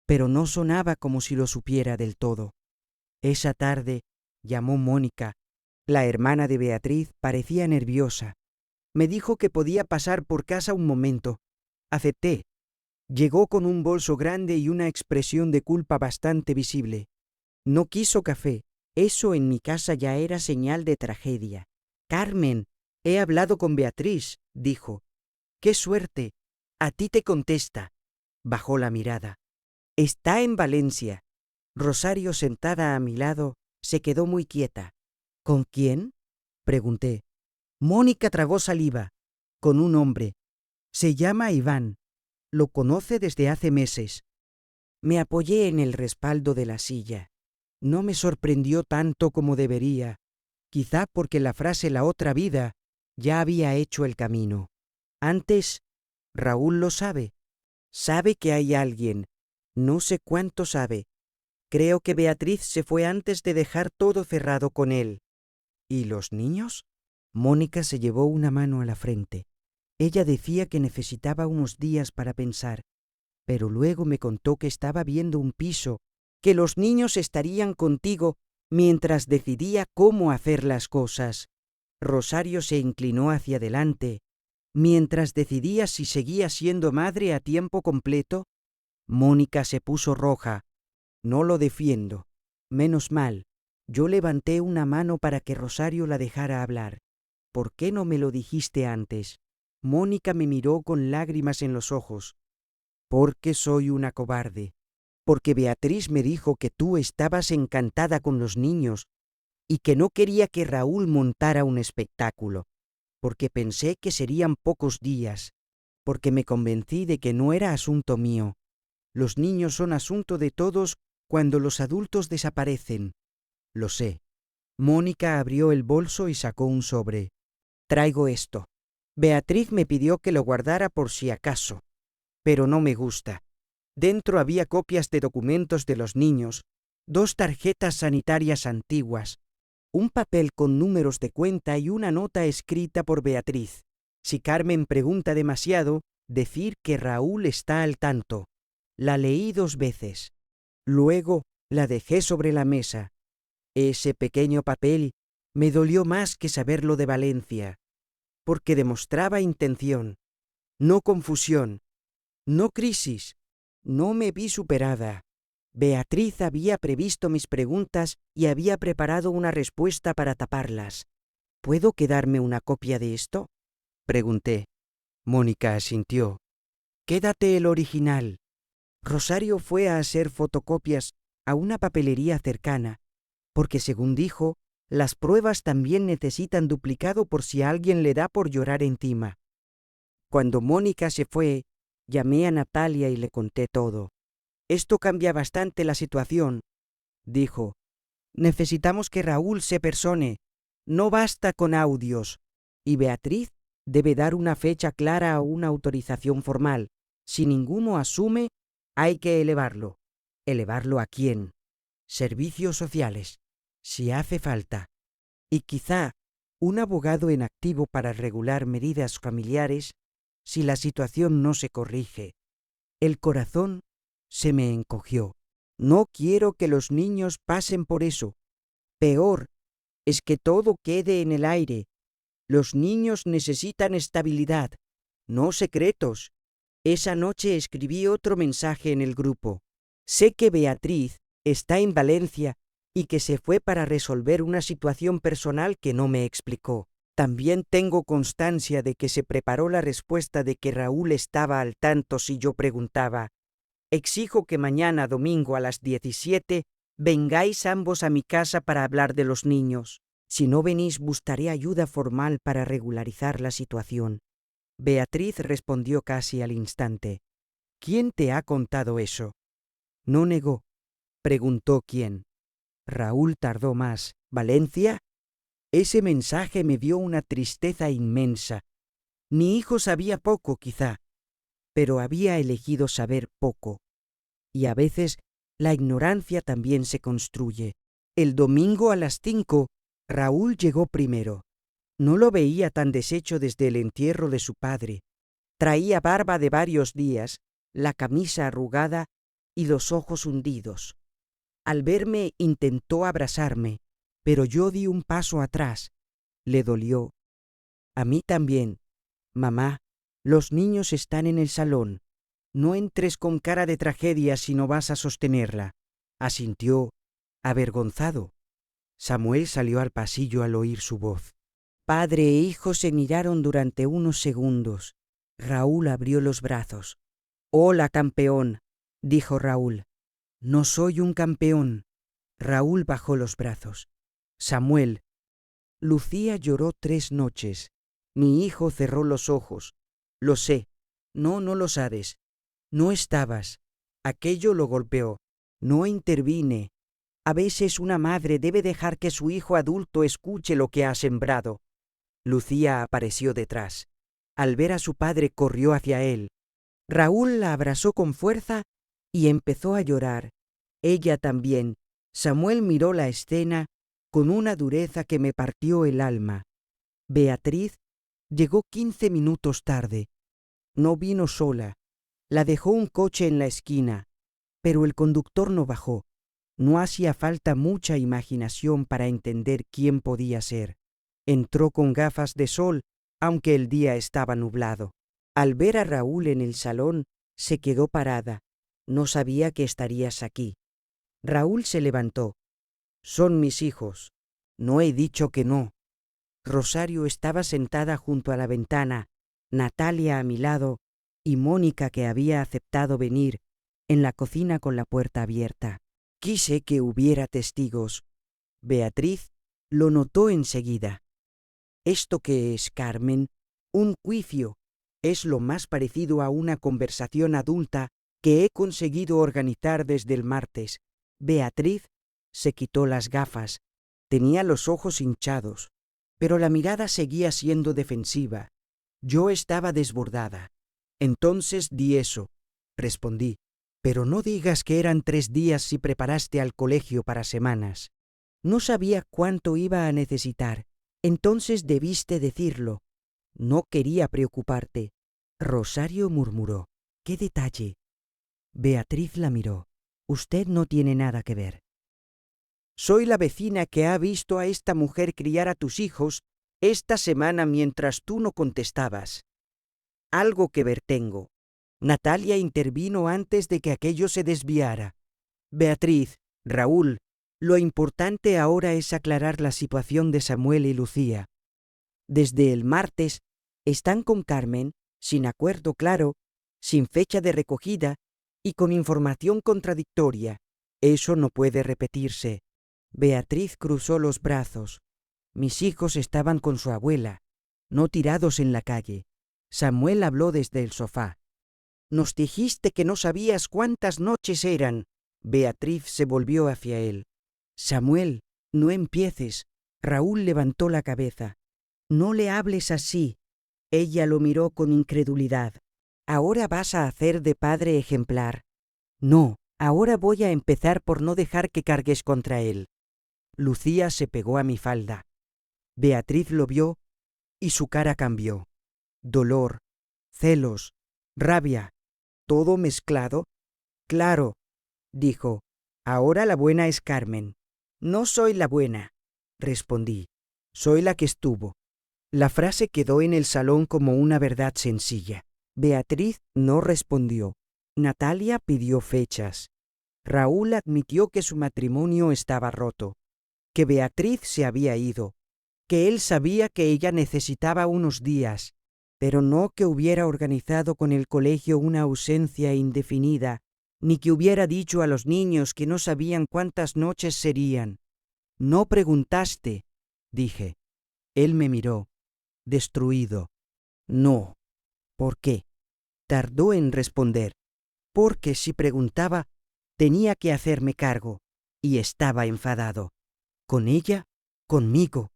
Pero no sonaba como si lo supiera del todo. Esa tarde llamó Mónica. La hermana de Beatriz parecía nerviosa. Me dijo que podía pasar por casa un momento. Acepté. Llegó con un bolso grande y una expresión de culpa bastante visible. No quiso café. Eso en mi casa ya era señal de tragedia. Carmen, he hablado con Beatriz, dijo. ¡Qué suerte! A ti te contesta. Bajó la mirada. Está en Valencia. Rosario, sentada a mi lado, se quedó muy quieta. ¿Con quién? Pregunté. Mónica tragó saliva. Con un hombre. Se llama Iván. Lo conoce desde hace meses. Me apoyé en el respaldo de la silla. No me sorprendió tanto como debería, quizá porque la frase la otra vida ya había hecho el camino. Antes, Raúl lo sabe. Sabe que hay alguien. No sé cuánto sabe. Creo que Beatriz se fue antes de dejar todo cerrado con él. ¿Y los niños? Mónica se llevó una mano a la frente. Ella decía que necesitaba unos días para pensar, pero luego me contó que estaba viendo un piso, que los niños estarían contigo mientras decidía cómo hacer las cosas. Rosario se inclinó hacia adelante. Mientras decidía si seguía siendo madre a tiempo completo, Mónica se puso roja. No lo defiendo. Menos mal. Yo levanté una mano para que Rosario la dejara hablar. ¿Por qué no me lo dijiste antes? Mónica me miró con lágrimas en los ojos. Porque soy una cobarde. Porque Beatriz me dijo que tú estabas encantada con los niños y que no quería que Raúl montara un espectáculo. Porque pensé que serían pocos días. Porque me convencí de que no era asunto mío. Los niños son asunto de todos cuando los adultos desaparecen. Lo sé. Mónica abrió el bolso y sacó un sobre. Traigo esto. Beatriz me pidió que lo guardara por si acaso, pero no me gusta. Dentro había copias de documentos de los niños, 2 tarjetas sanitarias antiguas, un papel con números de cuenta y una nota escrita por Beatriz. Si Carmen pregunta demasiado, decir que Raúl está al tanto. La leí 2 veces. Luego la dejé sobre la mesa. Ese pequeño papel me dolió más que saberlo de Valencia, porque demostraba intención, no confusión, no crisis. No me vi superada. Beatriz había previsto mis preguntas y había preparado una respuesta para taparlas. ¿Puedo quedarme una copia de esto?, pregunté. Mónica asintió. Quédate el original. Rosario fue a hacer fotocopias a una papelería cercana, porque según dijo, las pruebas también necesitan duplicado por si alguien le da por llorar encima. Cuando Mónica se fue, llamé a Natalia y le conté todo. Esto cambia bastante la situación, dijo. Necesitamos que Raúl se persone. No basta con audios. Y Beatriz debe dar una fecha clara o una autorización formal. Si ninguno asume, hay que elevarlo. ¿Elevarlo a quién? Servicios sociales, si hace falta. Y quizá un abogado en activo para regular medidas familiares si la situación no se corrige. El corazón se me encogió. No quiero que los niños pasen por eso. Peor es que todo quede en el aire. Los niños necesitan estabilidad, no secretos. Esa noche escribí otro mensaje en el grupo. Sé que Beatriz está en Valencia y que se fue para resolver una situación personal que no me explicó. También tengo constancia de que se preparó la respuesta de que Raúl estaba al tanto si yo preguntaba. Exijo que mañana domingo a las 17 vengáis ambos a mi casa para hablar de los niños. Si no venís, buscaré ayuda formal para regularizar la situación. Beatriz respondió casi al instante. ¿Quién te ha contado eso? No negó. Preguntó quién. Raúl tardó más. ¿Valencia? Ese mensaje me dio una tristeza inmensa. Mi hijo sabía poco, quizá, pero había elegido saber poco. Y a veces la ignorancia también se construye. El domingo a las 5, Raúl llegó primero. No lo veía tan deshecho desde el entierro de su padre. Traía barba de varios días, la camisa arrugada y los ojos hundidos. Al verme intentó abrazarme, pero yo di un paso atrás. Le dolió. A mí también. Mamá, los niños están en el salón. No entres con cara de tragedia si no vas a sostenerla. Asintió, avergonzado. Samuel salió al pasillo al oír su voz. Padre e hijo se miraron durante unos segundos. Raúl abrió los brazos. Hola, campeón, dijo Raúl. No soy un campeón. Raúl bajó los brazos. Samuel. Lucía lloró 3 noches. Mi hijo cerró los ojos. Lo sé. No lo sabes. No estabas. Aquello lo golpeó. No intervine. A veces una madre debe dejar que su hijo adulto escuche lo que ha sembrado. Lucía apareció detrás. Al ver a su padre corrió hacia él. Raúl la abrazó con fuerza y empezó a llorar. Ella también. Samuel miró la escena con una dureza que me partió el alma. Beatriz llegó 15 minutos tarde. No vino sola. La dejó un coche en la esquina, pero el conductor no bajó. No hacía falta mucha imaginación para entender quién podía ser. Entró con gafas de sol, aunque el día estaba nublado. Al ver a Raúl en el salón, se quedó parada. No sabía que estarías aquí. Raúl se levantó. Son mis hijos. No he dicho que no. Rosario estaba sentada junto a la ventana, Natalia a mi lado y Mónica, que había aceptado venir, en la cocina con la puerta abierta. Quise que hubiera testigos. Beatriz lo notó enseguida. ¿Esto qué es, Carmen? Un juicio. Es lo más parecido a una conversación adulta que he conseguido organizar desde el martes. Beatriz Se quitó las gafas. Tenía los ojos hinchados, pero la mirada seguía siendo defensiva. Yo estaba desbordada. Entonces di eso, respondí. Pero no digas que eran 3 días si preparaste al colegio para semanas. No sabía cuánto iba a necesitar. Entonces debiste decirlo. No quería preocuparte. Rosario murmuró. ¿Qué detalle? Beatriz la miró. Usted no tiene nada que ver. Soy la vecina que ha visto a esta mujer criar a tus hijos esta semana mientras tú no contestabas. Algo que ver tengo. Natalia intervino antes de que aquello se desviara. Beatriz, Raúl, lo importante ahora es aclarar la situación de Samuel y Lucía. Desde el martes están con Carmen, sin acuerdo claro, sin fecha de recogida y con información contradictoria. Eso no puede repetirse. Beatriz cruzó los brazos. Mis hijos estaban con su abuela, no tirados en la calle. Samuel habló desde el sofá. Nos dijiste que no sabías cuántas noches eran. Beatriz se volvió hacia él. Samuel, no empieces. Raúl levantó la cabeza. No le hables así. Ella lo miró con incredulidad. ¿Ahora vas a hacer de padre ejemplar? No, ahora voy a empezar por no dejar que cargues contra él. Lucía se pegó a mi falda. Beatriz lo vio y su cara cambió. Dolor, celos, rabia, todo mezclado. Claro, dijo, ahora la buena es Carmen. No soy la buena, respondí. Soy la que estuvo. La frase quedó en el salón como una verdad sencilla. Beatriz no respondió. Natalia pidió fechas. Raúl admitió que su matrimonio estaba roto, que Beatriz se había ido, que él sabía que ella necesitaba unos días, pero no que hubiera organizado con el colegio una ausencia indefinida, ni que hubiera dicho a los niños que no sabían cuántas noches serían. No preguntaste, dije. Él me miró, destruido. No. ¿Por qué? Tardó en responder. Porque si preguntaba, tenía que hacerme cargo, y estaba enfadado. ¿Con ella? ¿Conmigo?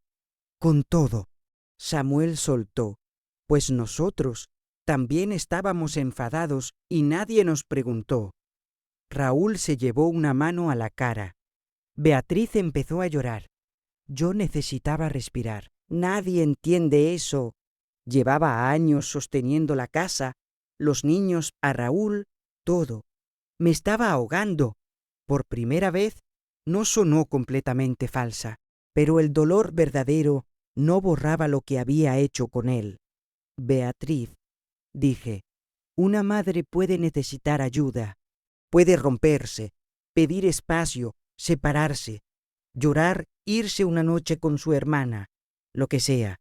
Con todo. Samuel soltó. Pues nosotros también estábamos enfadados y nadie nos preguntó. Raúl se llevó una mano a la cara. Beatriz empezó a llorar. Yo necesitaba respirar. Nadie entiende eso. Llevaba años sosteniendo la casa, los niños, a Raúl, todo. Me estaba ahogando. Por primera vez, no sonó completamente falsa, pero el dolor verdadero no borraba lo que había hecho con él. Beatriz, dije, una madre puede necesitar ayuda, puede romperse, pedir espacio, separarse, llorar, irse una noche con su hermana, lo que sea.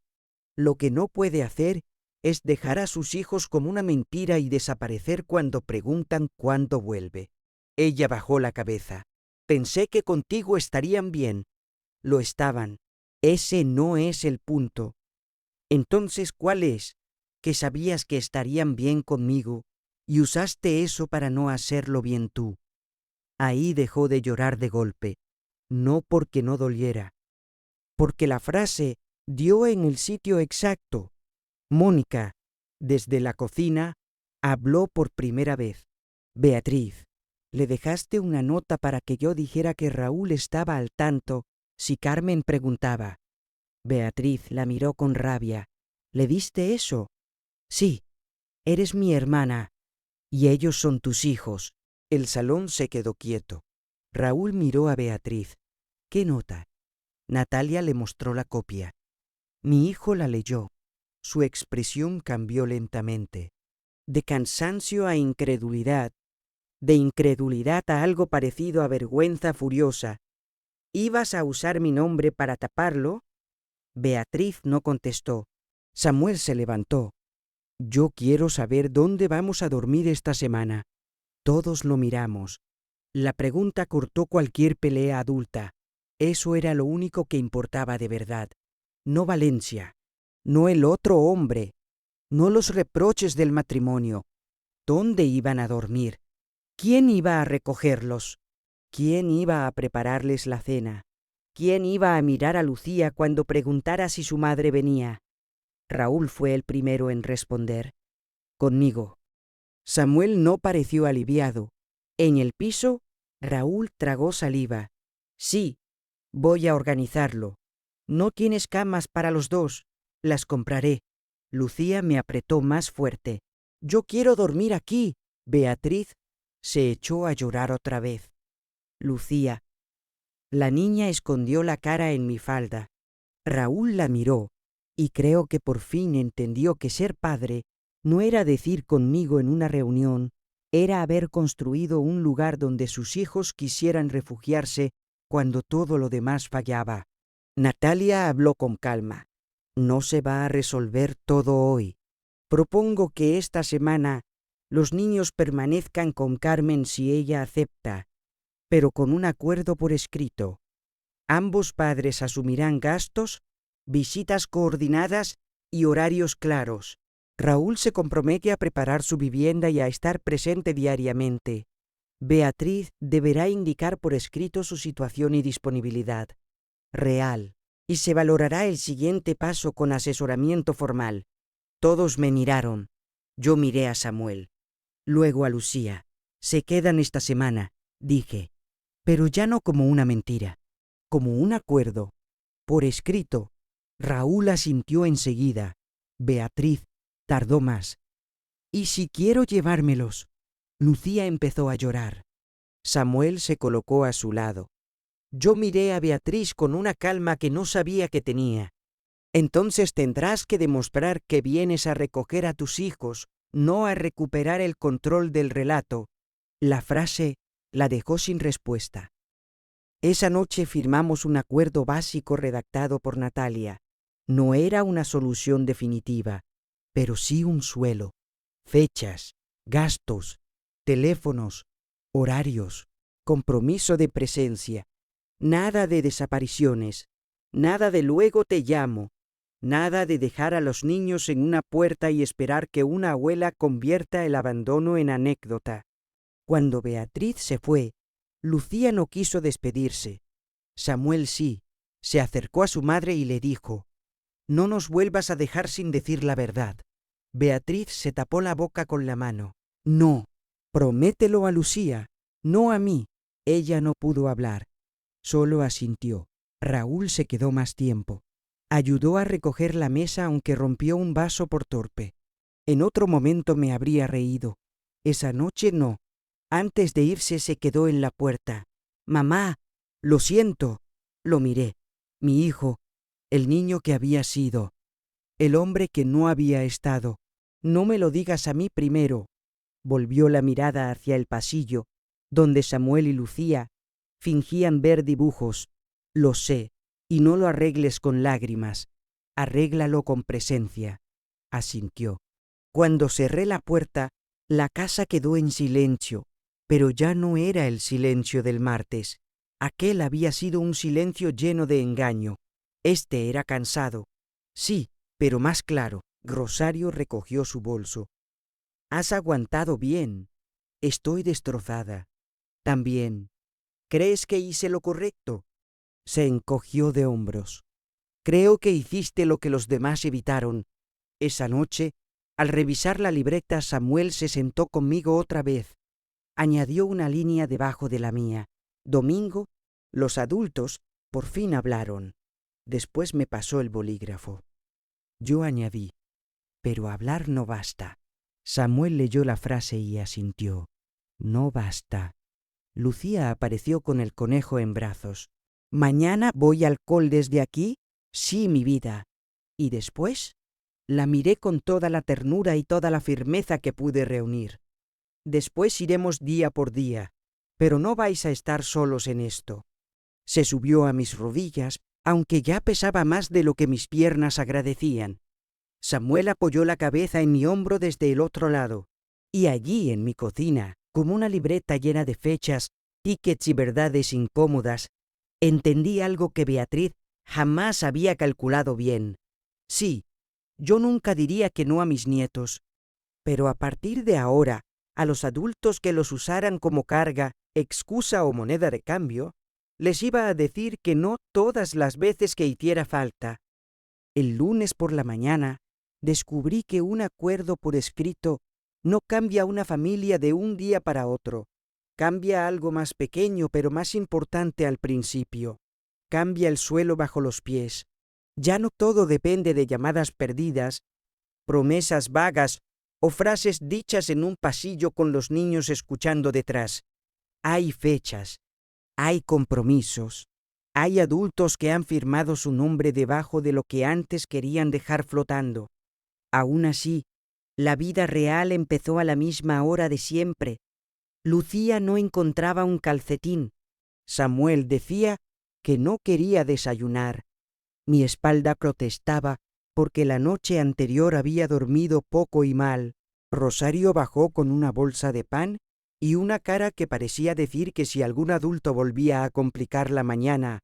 Lo que no puede hacer es dejar a sus hijos como una mentira y desaparecer cuando preguntan cuándo vuelve. Ella bajó la cabeza. Pensé que contigo estarían bien. Lo estaban. Ese no es el punto. Entonces, ¿cuál es? Que sabías que estarían bien conmigo y usaste eso para no hacerlo bien tú. Ahí dejó de llorar de golpe. No porque no doliera, porque la frase dio en el sitio exacto. Mónica, desde la cocina, habló por primera vez. Beatriz, le dejaste una nota para que yo dijera que Raúl estaba al tanto si Carmen preguntaba. Beatriz la miró con rabia. ¿Le diste eso? Sí, eres mi hermana, y ellos son tus hijos. El salón se quedó quieto. Raúl miró a Beatriz. ¿Qué nota? Natalia le mostró la copia. Mi hijo la leyó. Su expresión cambió lentamente. De cansancio a incredulidad, de incredulidad a algo parecido a vergüenza furiosa. ¿Ibas a usar mi nombre para taparlo? Beatriz no contestó. Samuel se levantó. Yo quiero saber dónde vamos a dormir esta semana. Todos lo miramos. La pregunta cortó cualquier pelea adulta. Eso era lo único que importaba de verdad. No Valencia, no el otro hombre, no los reproches del matrimonio. ¿Dónde iban a dormir? ¿Quién iba a recogerlos? ¿Quién iba a prepararles la cena? ¿Quién iba a mirar a Lucía cuando preguntara si su madre venía? Raúl fue el primero en responder. Conmigo. Samuel no pareció aliviado. En el piso, Raúl tragó saliva. Sí, voy a organizarlo. No tienes camas para los dos. Las compraré. Lucía me apretó más fuerte. Yo quiero dormir aquí. Beatriz se echó a llorar otra vez. Lucía. La niña escondió la cara en mi falda. Raúl la miró, y creo que por fin entendió que ser padre no era decir conmigo en una reunión, era haber construido un lugar donde sus hijos quisieran refugiarse cuando todo lo demás fallaba. Natalia habló con calma. No se va a resolver todo hoy. Propongo que esta semana los niños permanezcan con Carmen si ella acepta, pero con un acuerdo por escrito. Ambos padres asumirán gastos, visitas coordinadas y horarios claros. Raúl se compromete a preparar su vivienda y a estar presente diariamente. Beatriz deberá indicar por escrito su situación y disponibilidad real, y se valorará el siguiente paso con asesoramiento formal. Todos me miraron. Yo miré a Samuel. Luego a Lucía. Se quedan esta semana, dije, pero ya no como una mentira, como un acuerdo. Por escrito. Raúl asintió enseguida. Beatriz tardó más. ¿Y si quiero llevármelos? Lucía empezó a llorar. Samuel se colocó a su lado. Yo miré a Beatriz con una calma que no sabía que tenía. Entonces tendrás que demostrar que vienes a recoger a tus hijos, no a recuperar el control del relato. La frase la dejó sin respuesta. Esa noche firmamos un acuerdo básico redactado por Natalia. No era una solución definitiva, pero sí un suelo. Fechas, gastos, teléfonos, horarios, compromiso de presencia. Nada de desapariciones, nada de luego te llamo, nada de dejar a los niños en una puerta y esperar que una abuela convierta el abandono en anécdota. Cuando Beatriz se fue, Lucía no quiso despedirse. Samuel sí, se acercó a su madre y le dijo, «No nos vuelvas a dejar sin decir la verdad». Beatriz se tapó la boca con la mano. «No, promételo a Lucía, no a mí». Ella no pudo hablar. Solo asintió. Raúl se quedó más tiempo. Ayudó a recoger la mesa aunque rompió un vaso por torpe. En otro momento me habría reído. Esa noche no. Antes de irse se quedó en la puerta. «Mamá, lo siento». Lo miré. Mi hijo, el niño que había sido, el hombre que no había estado. «No me lo digas a mí primero». Volvió la mirada hacia el pasillo, donde Samuel y Lucía fingían ver dibujos. «Lo sé, y no lo arregles con lágrimas. Arréglalo con presencia». Asintió. Cuando cerré la puerta, la casa quedó en silencio, pero ya no era el silencio del martes. Aquel había sido un silencio lleno de engaño. Este era cansado. Sí, pero más claro. Rosario recogió su bolso. «Has aguantado bien. Estoy destrozada». «También. ¿Crees que hice lo correcto?» Se encogió de hombros. «Creo que hiciste lo que los demás evitaron». Esa noche, al revisar la libreta, Samuel se sentó conmigo otra vez. Añadió una línea debajo de la mía. Domingo, los adultos por fin hablaron. Después me pasó el bolígrafo. Yo añadí, «Pero hablar no basta». Samuel leyó la frase y asintió. «No basta». Lucía apareció con el conejo en brazos. «¿Mañana voy al col desde aquí?» «Sí, mi vida». «¿Y después?» La miré con toda la ternura y toda la firmeza que pude reunir. «Después iremos día por día, pero no vais a estar solos en esto». Se subió a mis rodillas, aunque ya pesaba más de lo que mis piernas agradecían. Samuel apoyó la cabeza en mi hombro desde el otro lado, y allí en mi cocina, como una libreta llena de fechas, tickets y verdades incómodas, entendí algo que Beatriz jamás había calculado bien. Sí, yo nunca diría que no a mis nietos, pero a partir de ahora, a los adultos que los usaran como carga excusa o moneda de cambio, les iba a decir que no todas las veces que hiciera falta. El lunes por la mañana descubrí que un acuerdo por escrito no cambia una familia de un día para otro. Cambia algo más pequeño pero más importante al principio. Cambia el suelo bajo los pies. Ya no todo depende de llamadas perdidas, promesas vagas o frases dichas en un pasillo con los niños escuchando detrás. Hay fechas, hay compromisos, hay adultos que han firmado su nombre debajo de lo que antes querían dejar flotando. Aún así, la vida real empezó a la misma hora de siempre. Lucía no encontraba un calcetín. Samuel decía que no quería desayunar. Mi espalda protestaba porque la noche anterior había dormido poco y mal. Rosario bajó con una bolsa de pan y una cara que parecía decir que si algún adulto volvía a complicar la mañana,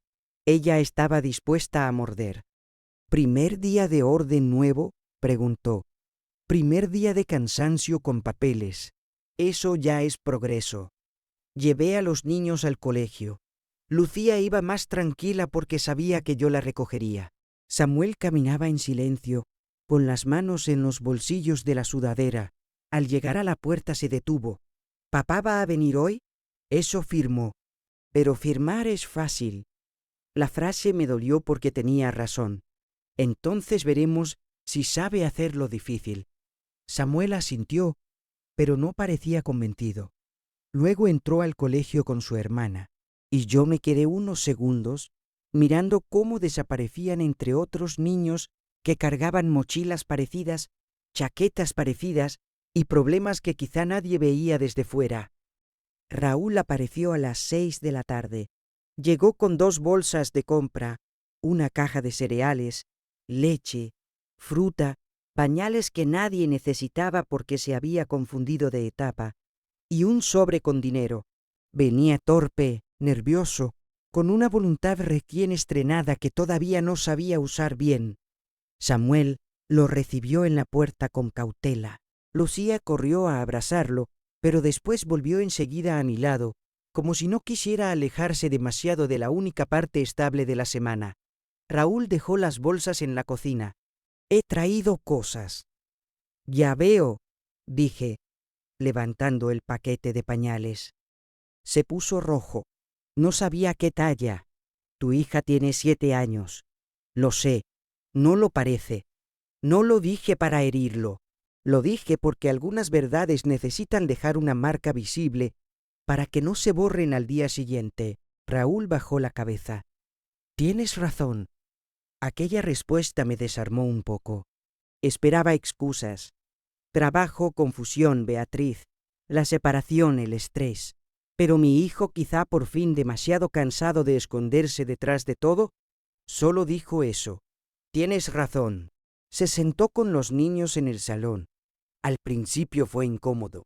ella estaba dispuesta a morder. ¿Primer día de orden nuevo?, preguntó. Primer día de cansancio con papeles. Eso ya es progreso. Llevé a los niños al colegio. Lucía iba más tranquila porque sabía que yo la recogería. Samuel caminaba en silencio, con las manos en los bolsillos de la sudadera. Al llegar a la puerta se detuvo. ¿Papá va a venir hoy? Eso firmó. Pero firmar es fácil. La frase me dolió porque tenía razón. Entonces veremos si sabe hacer lo difícil. Samuel asintió, pero no parecía convencido. Luego entró al colegio con su hermana, y yo me quedé unos segundos mirando cómo desaparecían entre otros niños que cargaban mochilas parecidas, chaquetas parecidas y problemas que quizá nadie veía desde fuera. Raúl apareció a las 6 de la tarde. Llegó con 2 bolsas de compra, una caja de cereales, leche, fruta, pañales que nadie necesitaba porque se había confundido de etapa, y un sobre con dinero. Venía torpe, nervioso, con una voluntad recién estrenada que todavía no sabía usar bien. Samuel lo recibió en la puerta con cautela. Lucía corrió a abrazarlo, pero después volvió enseguida a mi lado, como si no quisiera alejarse demasiado de la única parte estable de la semana. Raúl dejó las bolsas en la cocina. He traído cosas. Ya veo, dije, levantando el paquete de pañales. Se puso rojo. No sabía qué talla. Tu hija tiene 7 años. Lo sé. No lo parece. No lo dije para herirlo. Lo dije porque algunas verdades necesitan dejar una marca visible para que no se borren al día siguiente. Raúl bajó la cabeza. Tienes razón. Aquella respuesta me desarmó un poco. Esperaba excusas. Trabajo, confusión, Beatriz. La separación, el estrés. Pero mi hijo, quizá por fin demasiado cansado de esconderse detrás de todo, solo dijo eso. Tienes razón. Se sentó con los niños en el salón. Al principio fue incómodo.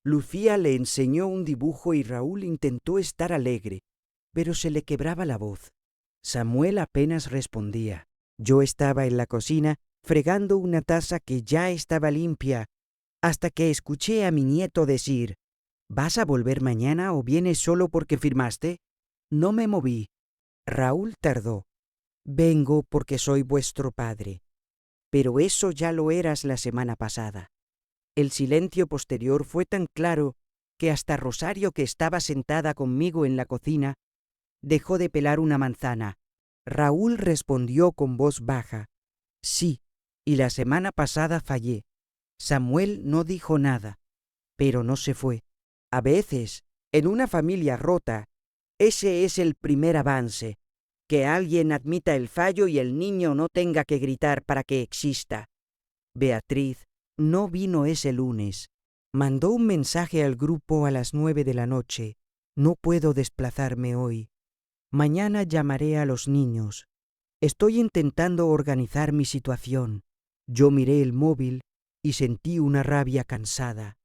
Lucía le enseñó un dibujo y Raúl intentó estar alegre, pero se le quebraba la voz. Samuel apenas respondía. Yo estaba en la cocina fregando una taza que ya estaba limpia, hasta que escuché a mi nieto decir: ¿Vas a volver mañana o vienes solo porque firmaste? No me moví. Raúl tardó. Vengo porque soy vuestro padre. Pero eso ya lo eras la semana pasada. El silencio posterior fue tan claro que hasta Rosario, que estaba sentada conmigo en la cocina, dejó de pelar una manzana. Raúl respondió con voz baja: Sí, y la semana pasada fallé. Samuel no dijo nada, pero no se fue. A veces, en una familia rota, ese es el primer avance, que alguien admita el fallo y el niño no tenga que gritar para que exista. Beatriz no vino ese lunes. Mandó un mensaje al grupo a las 9 de la noche. No puedo desplazarme hoy. Mañana llamaré a los niños. Estoy intentando organizar mi situación. Yo miré el móvil y sentí una rabia cansada.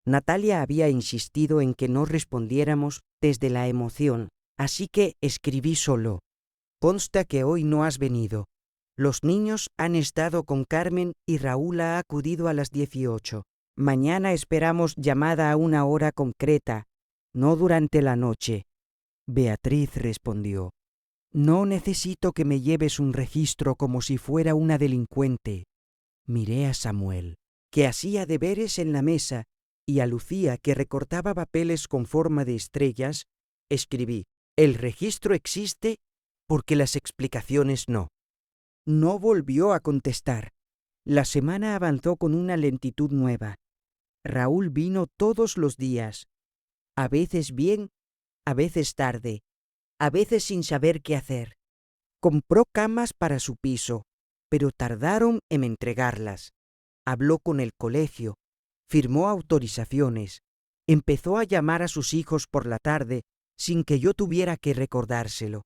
Natalia había insistido en que no respondiéramos desde la emoción, así que escribí solo. Consta que hoy no has venido. Los niños han estado con Carmen y Raúl ha acudido a las 18. Mañana esperamos llamada a una hora concreta. No durante la noche. Beatriz respondió. No necesito que me lleves un registro como si fuera una delincuente. Miré a Samuel, que hacía deberes en la mesa, y a Lucía, que recortaba papeles con forma de estrellas. Escribí: el registro existe porque las explicaciones no. No volvió a contestar. La semana avanzó con una lentitud nueva. Raúl vino todos los días, a veces bien, a veces tarde, a veces sin saber qué hacer. Compró camas para su piso, pero tardaron en entregarlas. Habló con el colegio, firmó autorizaciones, empezó a llamar a sus hijos por la tarde sin que yo tuviera que recordárselo.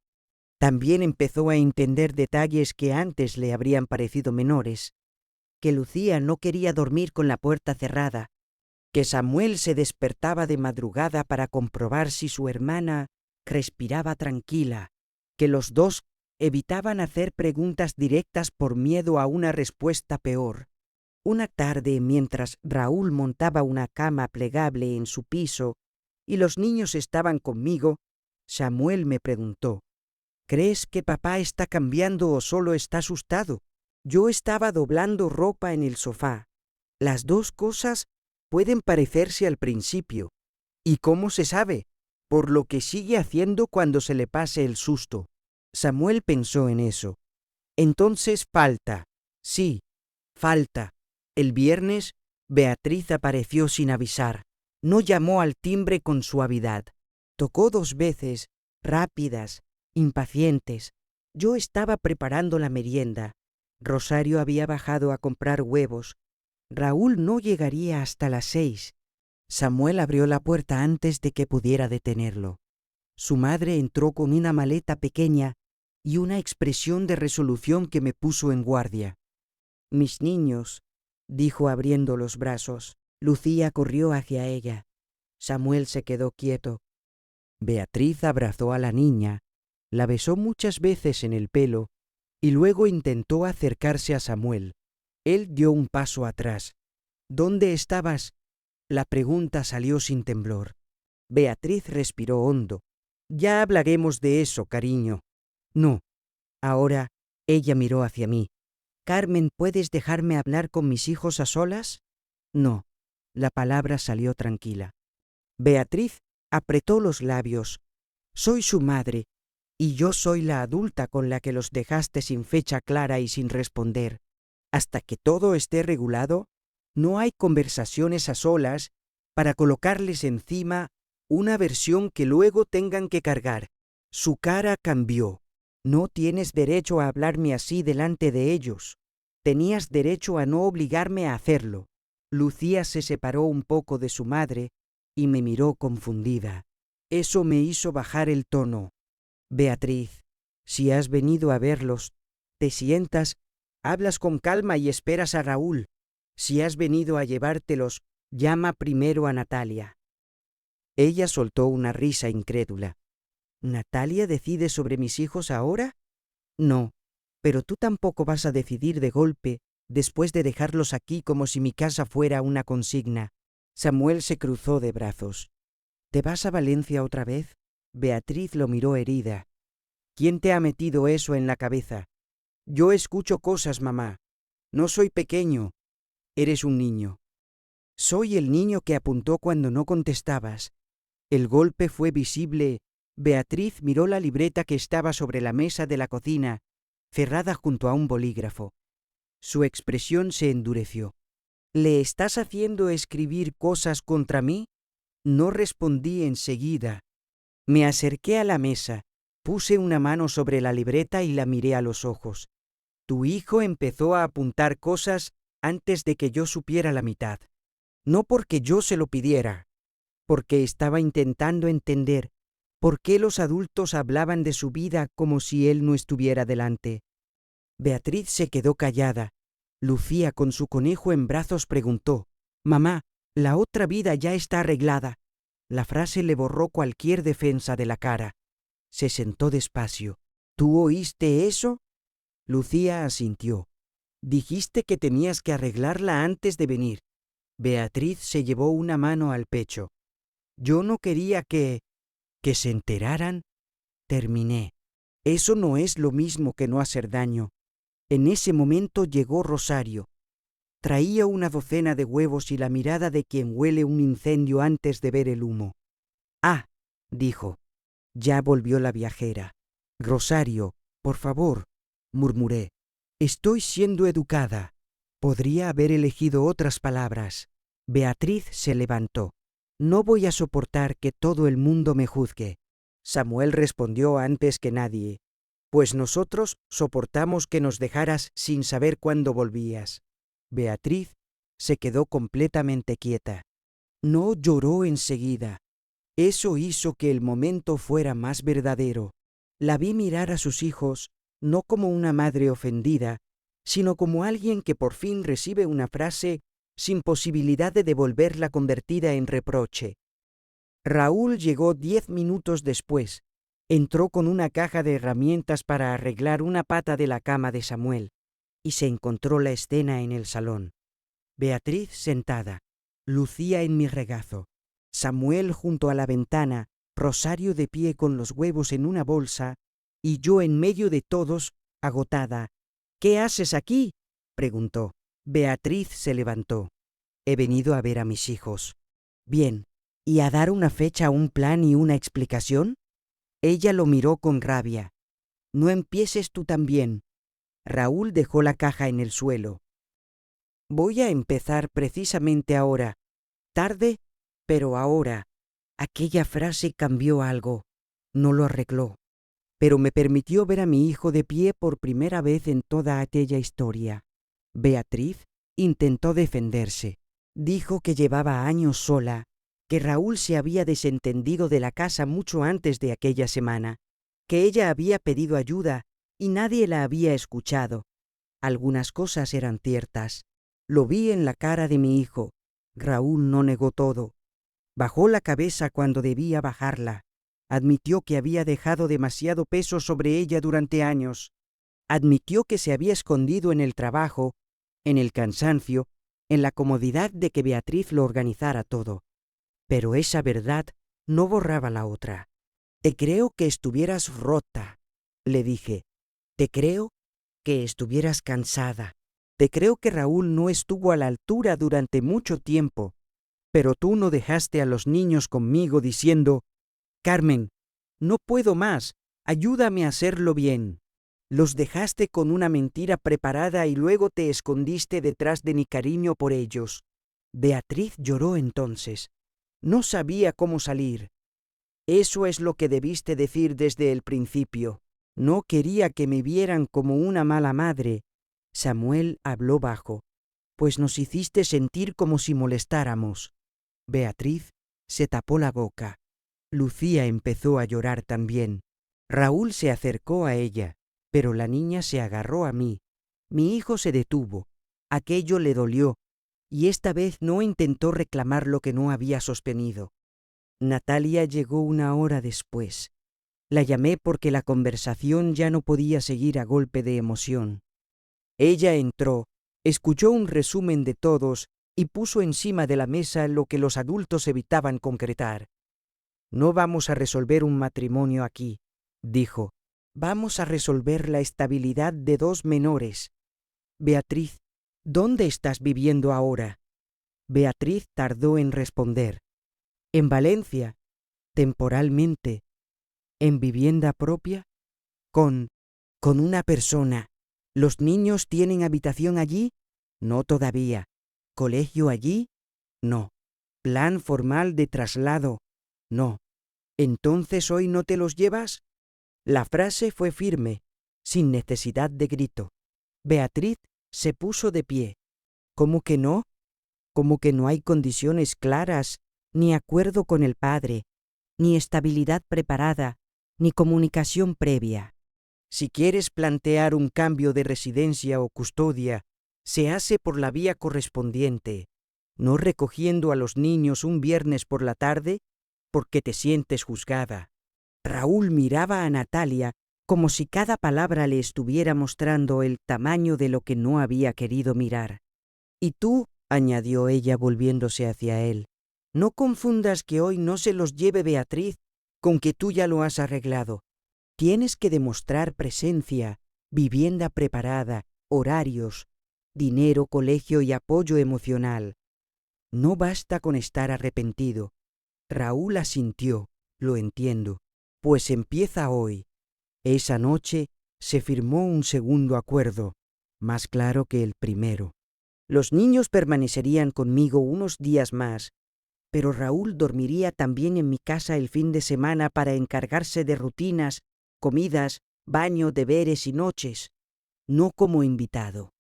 También empezó a entender detalles que antes le habrían parecido menores, que Lucía no quería dormir con la puerta cerrada, que Samuel se despertaba de madrugada para comprobar si su hermana respiraba tranquila, que los dos evitaban hacer preguntas directas por miedo a una respuesta peor. Una tarde, mientras Raúl montaba una cama plegable en su piso y los niños estaban conmigo, Samuel me preguntó: ¿crees que papá está cambiando o solo está asustado? Yo estaba doblando ropa en el sofá. Las dos cosas pueden parecerse al principio. ¿Y cómo se sabe? Por lo que sigue haciendo cuando se le pase el susto. Samuel pensó en eso. Entonces falta. Sí, falta. El viernes, Beatriz apareció sin avisar. No llamó al timbre con suavidad. Tocó 2 veces, rápidas, impacientes. Yo estaba preparando la merienda. Rosario había bajado a comprar huevos. Raúl no llegaría hasta las 6. Samuel abrió la puerta antes de que pudiera detenerlo. Su madre entró con una maleta pequeña y una expresión de resolución que me puso en guardia. «Mis niños», dijo abriendo los brazos. Lucía corrió hacia ella. Samuel se quedó quieto. Beatriz abrazó a la niña, la besó muchas veces en el pelo y luego intentó acercarse a Samuel. Él dio un paso atrás. «¿Dónde estabas?». La pregunta salió sin temblor. Beatriz respiró hondo. «Ya hablaremos de eso, cariño». «No». Ahora ella miró hacia mí. «Carmen, ¿puedes dejarme hablar con mis hijos a solas?». «No». La palabra salió tranquila. Beatriz apretó los labios. «Soy su madre, y yo soy la adulta con la que los dejaste sin fecha clara y sin responder. Hasta que todo esté regulado, no hay conversaciones a solas para colocarles encima una versión que luego tengan que cargar». Su cara cambió. «No tienes derecho a hablarme así delante de ellos. Tenías derecho a no obligarme a hacerlo». Lucía se separó un poco de su madre y me miró confundida. Eso me hizo bajar el tono. «Beatriz, si has venido a verlos, te sientas, hablas con calma y esperas a Raúl. Si has venido a llevártelos, llama primero a Natalia». Ella soltó una risa incrédula. «¿Natalia decide sobre mis hijos ahora?». «No, pero tú tampoco vas a decidir de golpe después de dejarlos aquí como si mi casa fuera una consigna». Samuel se cruzó de brazos. «¿Te vas a Valencia otra vez?». Beatriz lo miró herida. «¿Quién te ha metido eso en la cabeza?». «Yo escucho cosas, mamá. No soy pequeño. Eres un niño». «Soy el niño que apuntó cuando no contestabas». El golpe fue visible. Beatriz miró la libreta que estaba sobre la mesa de la cocina, cerrada junto a un bolígrafo. Su expresión se endureció. «¿Le estás haciendo escribir cosas contra mí?». No respondí enseguida. Me acerqué a la mesa, puse una mano sobre la libreta y la miré a los ojos. «Tu hijo empezó a apuntar cosas antes de que yo supiera la mitad. No porque yo se lo pidiera, porque estaba intentando entender por qué los adultos hablaban de su vida como si él no estuviera delante». Beatriz se quedó callada. Lucía, con su conejo en brazos, preguntó: «Mamá, la otra vida ya está arreglada». La frase le borró cualquier defensa de la cara. Se sentó despacio. «¿Tú oíste eso?». Lucía asintió. «Dijiste que tenías que arreglarla antes de venir». Beatriz se llevó una mano al pecho. Yo no quería que se enteraran. Terminé. Eso no es lo mismo que no hacer daño. En ese momento llegó Rosario. Traía una docena de huevos y la mirada de quien huele un incendio antes de ver el humo. «Ah», dijo. Ya volvió la viajera. «Rosario, por favor», murmuré. «Estoy siendo educada». Podría haber elegido otras palabras. Beatriz se levantó. «No voy a soportar que todo el mundo me juzgue». Samuel respondió antes que nadie. «Pues nosotros soportamos que nos dejaras sin saber cuándo volvías». Beatriz se quedó completamente quieta. No lloró enseguida. Eso hizo que el momento fuera más verdadero. La vi mirar a sus hijos no como una madre ofendida, sino como alguien que por fin recibe una frase sin posibilidad de devolverla convertida en reproche. Raúl llegó 10 minutos después. Entró con una caja de herramientas para arreglar una pata de la cama de Samuel, y se encontró la escena en el salón. Beatriz sentada, Lucía en mi regazo, Samuel junto a la ventana, Rosario de pie con los huevos en una bolsa, y yo en medio de todos, agotada. «¿Qué haces aquí?», preguntó. Beatriz se levantó. «He venido a ver a mis hijos». «Bien, ¿y a dar una fecha, un plan y una explicación?». Ella lo miró con rabia. «No empieces tú también». Raúl dejó la caja en el suelo. «Voy a empezar precisamente ahora. Tarde, pero ahora». Aquella frase cambió algo. No lo arregló, pero me permitió ver a mi hijo de pie por primera vez en toda aquella historia. Beatriz intentó defenderse. Dijo que llevaba años sola, que Raúl se había desentendido de la casa mucho antes de aquella semana, que ella había pedido ayuda y nadie la había escuchado. Algunas cosas eran ciertas. Lo vi en la cara de mi hijo. Raúl no negó todo. Bajó la cabeza cuando debía bajarla. Admitió que había dejado demasiado peso sobre ella durante años. Admitió que se había escondido en el trabajo, en el cansancio, en la comodidad de que Beatriz lo organizara todo. Pero esa verdad no borraba la otra. «Te creo que estuvieras rota», le dije. «Te creo que estuvieras cansada. Te creo que Raúl no estuvo a la altura durante mucho tiempo. Pero tú no dejaste a los niños conmigo diciendo: Carmen, no puedo más, ayúdame a hacerlo bien. Los dejaste con una mentira preparada y luego te escondiste detrás de mi cariño por ellos». Beatriz lloró entonces. No sabía cómo salir. «Eso es lo que debiste decir desde el principio. No quería que me vieran como una mala madre». Samuel habló bajo. «Pues nos hiciste sentir como si molestáramos». Beatriz se tapó la boca. Lucía empezó a llorar también. Raúl se acercó a ella, pero la niña se agarró a mí. Mi hijo se detuvo. Aquello le dolió, y esta vez no intentó reclamar lo que no había sostenido. Natalia llegó una hora después. La llamé porque la conversación ya no podía seguir a golpe de emoción. Ella entró, escuchó un resumen de todos y puso encima de la mesa lo que los adultos evitaban concretar. «No vamos a resolver un matrimonio aquí», dijo. «Vamos a resolver la estabilidad de 2 menores. Beatriz, ¿dónde estás viviendo ahora?». Beatriz tardó en responder. «En Valencia, temporalmente». «¿En vivienda propia?». Con una persona». «¿Los niños tienen habitación allí?». «No todavía». «¿Colegio allí?». «No». «¿Plan formal de traslado?». «No». «¿Entonces hoy no te los llevas?». La frase fue firme, sin necesidad de grito. Beatriz se puso de pie. «¿Cómo que no? ¿Cómo que no hay condiciones claras, ni acuerdo con el padre, ni estabilidad preparada, ni comunicación previa? Si quieres plantear un cambio de residencia o custodia, se hace por la vía correspondiente, no recogiendo a los niños un viernes por la tarde porque te sientes juzgada». Raúl miraba a Natalia como si cada palabra le estuviera mostrando el tamaño de lo que no había querido mirar. «Y tú», añadió ella volviéndose hacia él, No confundas que hoy no se los lleve Beatriz con que tú ya lo has arreglado. Tienes que demostrar presencia, vivienda preparada, horarios, dinero, colegio y apoyo emocional. No basta con estar arrepentido. Raúl asintió, lo entiendo, pues empieza hoy. Esa noche se firmó un segundo acuerdo, más claro que el primero. Los niños permanecerían conmigo unos días más, pero Raúl dormiría también en mi casa el fin de semana para encargarse de rutinas, comidas, baño, deberes y noches, no como invitado.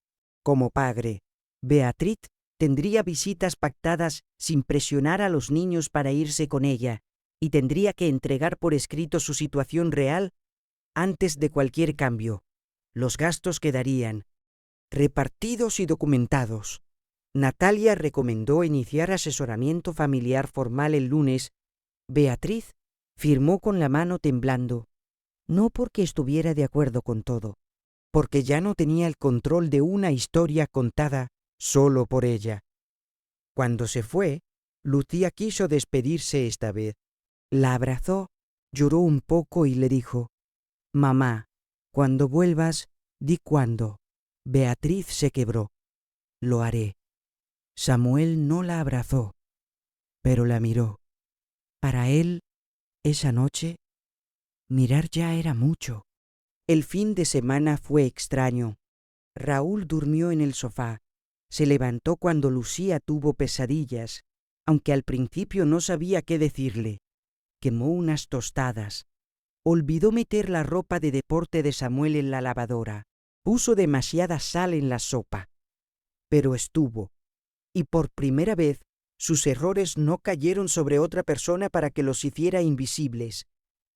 Como padre, Beatriz tendría visitas pactadas sin presionar a los niños para irse con ella, y tendría que entregar por escrito su situación real antes de cualquier cambio. Los gastos quedarían repartidos y documentados. Natalia recomendó iniciar asesoramiento familiar formal el lunes. Beatriz firmó con la mano temblando, no porque estuviera de acuerdo con todo, porque ya no tenía el control de una historia contada solo por ella. Cuando se fue, Lucía quiso despedirse esta vez. La abrazó, lloró un poco y le dijo: «Mamá, cuando vuelvas, di cuándo». Beatriz se quebró. «Lo haré». Samuel no la abrazó, pero la miró. Para él, esa noche, mirar ya era mucho. El fin de semana fue extraño. Raúl durmió en el sofá. Se levantó cuando Lucía tuvo pesadillas, aunque al principio no sabía qué decirle. Quemó unas tostadas. Olvidó meter la ropa de deporte de Samuel en la lavadora. Puso demasiada sal en la sopa. Pero estuvo. Y por primera vez, sus errores no cayeron sobre otra persona para que los hiciera invisibles.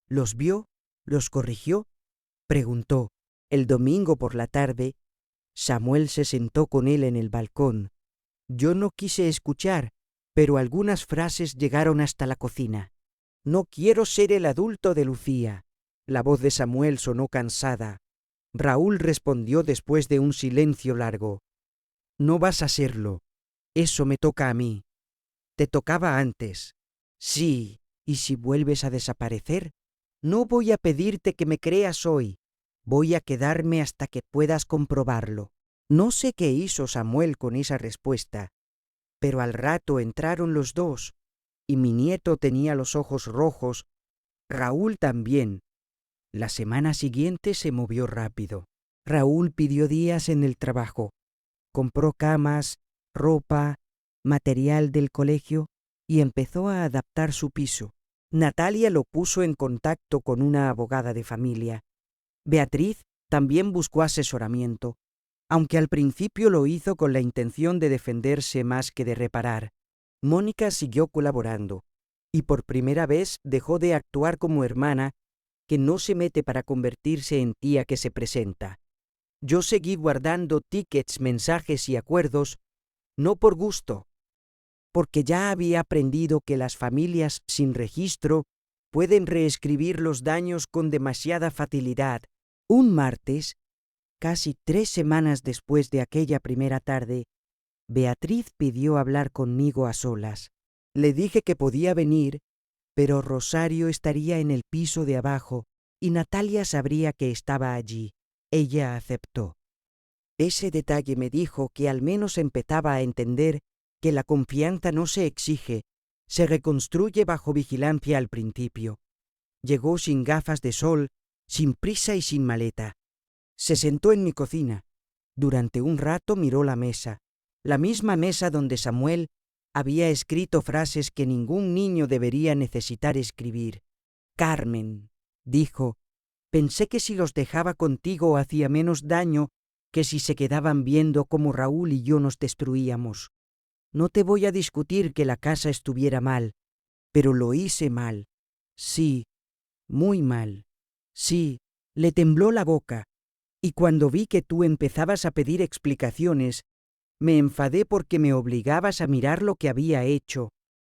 Los vio, los corrigió, preguntó. El domingo por la tarde, Samuel se sentó con él en el balcón. Yo no quise escuchar, pero algunas frases llegaron hasta la cocina. «No quiero ser el adulto de Lucía». La voz de Samuel sonó cansada. Raúl respondió después de un silencio largo: «No vas a serlo. Eso me toca a mí. Te tocaba antes». «Sí, y si vuelves a desaparecer, no voy a pedirte que me creas hoy. Voy a quedarme hasta que puedas comprobarlo». No sé qué hizo Samuel con esa respuesta, pero al rato entraron los dos, y mi nieto tenía los ojos rojos, Raúl también. La semana siguiente se movió rápido. Raúl pidió días en el trabajo. Compró camas, ropa, material del colegio y empezó a adaptar su piso. Natalia lo puso en contacto con una abogada de familia. Beatriz también buscó asesoramiento, aunque al principio lo hizo con la intención de defenderse más que de reparar. Mónica siguió colaborando, y por primera vez dejó de actuar como hermana que no se mete para convertirse en tía que se presenta. Yo seguí guardando tickets, mensajes y acuerdos, no por gusto, porque ya había aprendido que las familias sin registro pueden reescribir los daños con demasiada facilidad. Un martes, casi 3 semanas después de aquella primera tarde, Beatriz pidió hablar conmigo a solas. Le dije que podía venir, pero Rosario estaría en el piso de abajo y Natalia sabría que estaba allí. Ella aceptó. Ese detalle me dijo que al menos empezaba a entender que la confianza no se exige, se reconstruye bajo vigilancia al principio. Llegó sin gafas de sol, sin prisa y sin maleta. Se sentó en mi cocina. Durante un rato miró la misma mesa donde Samuel había escrito frases que ningún niño debería necesitar escribir. «Carmen», dijo, «pensé que si los dejaba contigo hacía menos daño que si se quedaban viendo cómo Raúl y yo nos destruíamos. No te voy a discutir que la casa estuviera mal, pero lo hice mal. Sí, muy mal. Sí». Le tembló la boca, y cuando vi que tú empezabas a pedir explicaciones, me enfadé porque me obligabas a mirar lo que había hecho.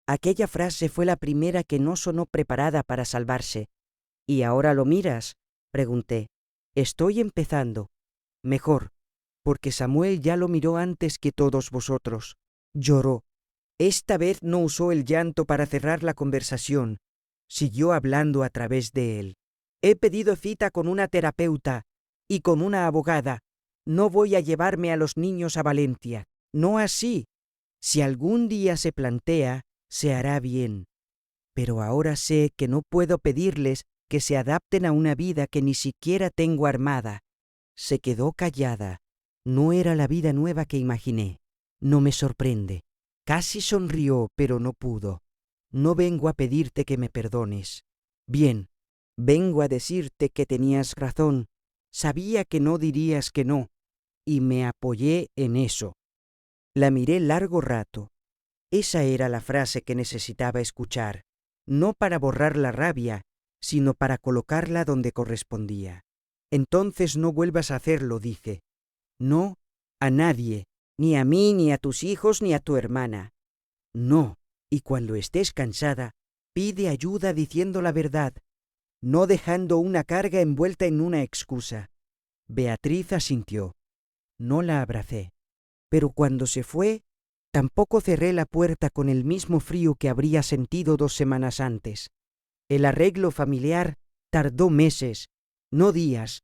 Aquella frase fue la primera que no sonó preparada para salvarse. «¿Y ahora lo miras?», pregunté. «Estoy empezando». «Mejor, porque Samuel ya lo miró antes que todos vosotros». Lloró. Esta vez no usó el llanto para cerrar la conversación. Siguió hablando a través de él. He pedido cita con una terapeuta y con una abogada. No voy a llevarme a los niños a Valencia. No así. Si algún día se plantea, se hará bien. Pero ahora sé que no puedo pedirles que se adapten a una vida que ni siquiera tengo armada. Se quedó callada. No era la vida nueva que imaginé. No me sorprende. Casi sonrió, pero no pudo. No vengo a pedirte que me perdones. Bien, vengo a decirte que tenías razón. Sabía que no dirías que no, y me apoyé en eso. La miré largo rato. Esa era la frase que necesitaba escuchar, no para borrar la rabia, sino para colocarla donde correspondía. Entonces no vuelvas a hacerlo, dije. No, a nadie, ni a mí, ni a tus hijos, ni a tu hermana. No, y cuando estés cansada, pide ayuda diciendo la verdad, no dejando una carga envuelta en una excusa. Beatriz asintió. No la abracé. Pero cuando se fue, tampoco cerré la puerta con el mismo frío que habría sentido 2 semanas antes. El arreglo familiar tardó meses, no días.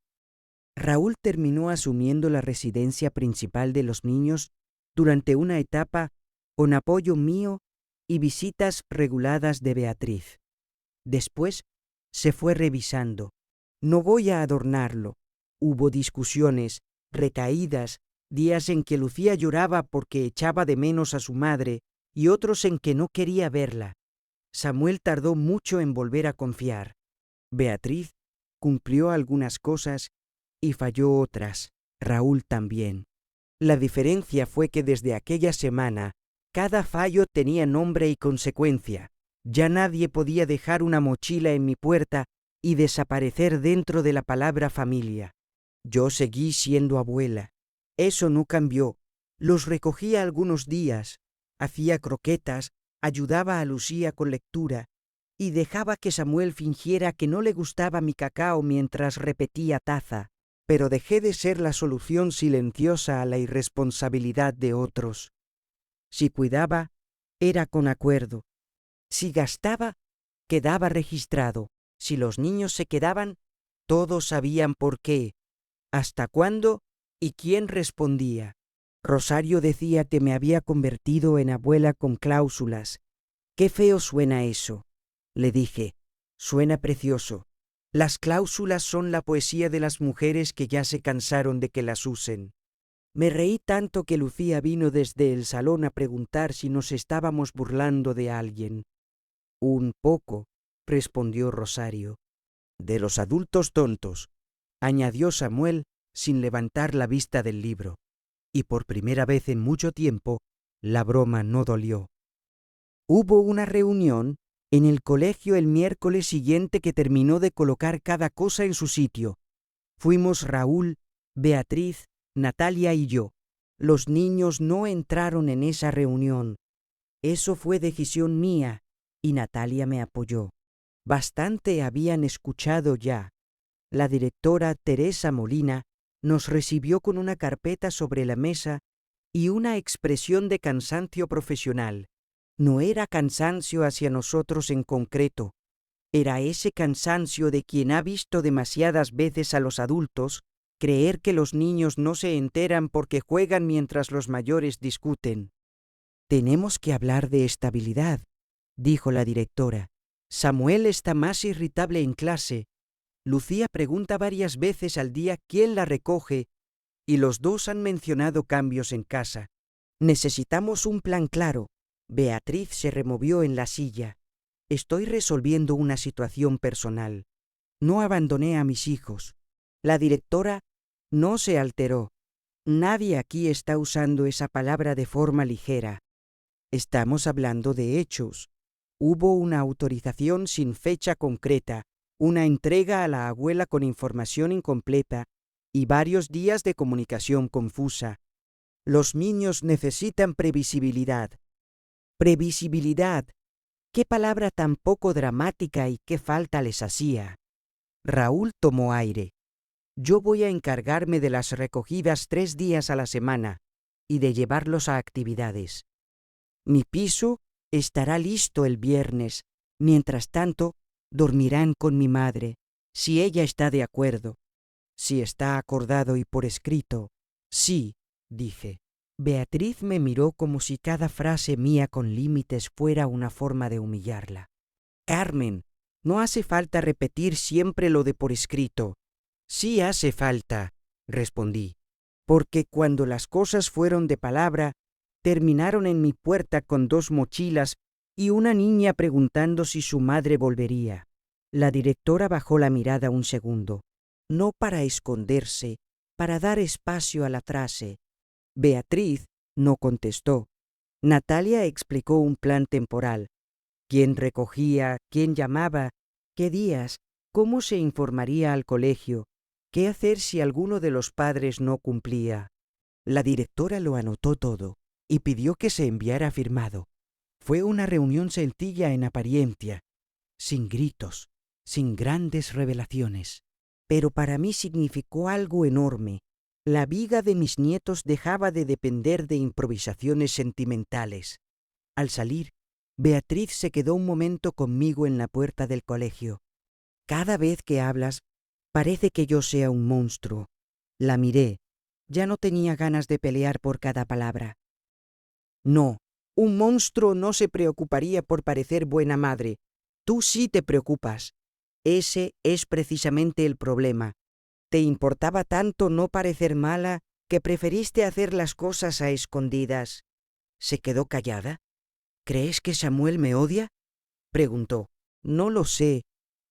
Raúl terminó asumiendo la residencia principal de los niños durante una etapa con apoyo mío y visitas reguladas de Beatriz. Después se fue revisando. No voy a adornarlo. Hubo discusiones, recaídas, días en que Lucía lloraba porque echaba de menos a su madre y otros en que no quería verla. Samuel tardó mucho en volver a confiar. Beatriz cumplió algunas cosas y falló otras. Raúl también. La diferencia fue que desde aquella semana cada fallo tenía nombre y consecuencia. Ya nadie podía dejar una mochila en mi puerta y desaparecer dentro de la palabra familia. Yo seguí siendo abuela. Eso no cambió. Los recogía algunos días, hacía croquetas, ayudaba a Lucía con lectura y dejaba que Samuel fingiera que no le gustaba mi cacao mientras repetía taza, pero dejé de ser la solución silenciosa a la irresponsabilidad de otros. Si cuidaba, era con acuerdo. Si gastaba, quedaba registrado. Si los niños se quedaban, todos sabían por qué, hasta cuándo y quién respondía. Rosario decía que me había convertido en abuela con cláusulas. Qué feo suena eso. Le dije, suena precioso. Las cláusulas son la poesía de las mujeres que ya se cansaron de que las usen. Me reí tanto que Lucía vino desde el salón a preguntar si nos estábamos burlando de alguien. Un poco, respondió Rosario. De los adultos tontos, añadió Samuel sin levantar la vista del libro. Y por primera vez en mucho tiempo, la broma no dolió. Hubo una reunión en el colegio el miércoles siguiente que terminó de colocar cada cosa en su sitio. Fuimos Raúl, Beatriz, Natalia y yo. Los niños no entraron en esa reunión. Eso fue decisión mía y Natalia me apoyó. Bastante habían escuchado ya. La directora Teresa Molina nos recibió con una carpeta sobre la mesa y una expresión de cansancio profesional. No era cansancio hacia nosotros en concreto, era ese cansancio de quien ha visto demasiadas veces a los adultos creer que los niños no se enteran porque juegan mientras los mayores discuten. Tenemos que hablar de estabilidad, dijo la directora. Samuel está más irritable en clase. Lucía pregunta varias veces al día quién la recoge y los dos han mencionado cambios en casa. Necesitamos un plan claro. Beatriz se removió en la silla. Estoy resolviendo una situación personal. No abandoné a mis hijos. La directora no se alteró. Nadie aquí está usando esa palabra de forma ligera. Estamos hablando de hechos. Hubo una autorización sin fecha concreta, una entrega a la abuela con información incompleta y varios días de comunicación confusa. Los niños necesitan previsibilidad. Previsibilidad. Qué palabra tan poco dramática y qué falta les hacía. Raúl tomó aire. Yo voy a encargarme de las recogidas 3 días a la semana y de llevarlos a actividades. Mi piso estará listo el viernes. Mientras tanto, dormirán con mi madre, si ella está de acuerdo. Si está acordado y por escrito. Sí, dije. Beatriz me miró como si cada frase mía con límites fuera una forma de humillarla. Carmen, no hace falta repetir siempre lo de por escrito. Sí hace falta, respondí, porque cuando las cosas fueron de palabra, terminaron en mi puerta con 2 mochilas y una niña preguntando si su madre volvería. La directora bajó la mirada un segundo, no para esconderse, para dar espacio a la frase. Beatriz no contestó. Natalia explicó un plan temporal. ¿Quién recogía? ¿Quién llamaba? ¿Qué días? ¿Cómo se informaría al colegio? ¿Qué hacer si alguno de los padres no cumplía? La directora lo anotó todo y pidió que se enviara firmado. Fue una reunión sencilla en apariencia, sin gritos, sin grandes revelaciones. Pero para mí significó algo enorme. La vida de mis nietos dejaba de depender de improvisaciones sentimentales. Al salir, Beatriz se quedó un momento conmigo en la puerta del colegio. Cada vez que hablas, parece que yo sea un monstruo. La miré. Ya no tenía ganas de pelear por cada palabra. No, un monstruo no se preocuparía por parecer buena madre. Tú sí te preocupas. Ese es precisamente el problema. Te importaba tanto no parecer mala que preferiste hacer las cosas a escondidas. ¿Se quedó callada? ¿Crees que Samuel me odia? Preguntó. No lo sé.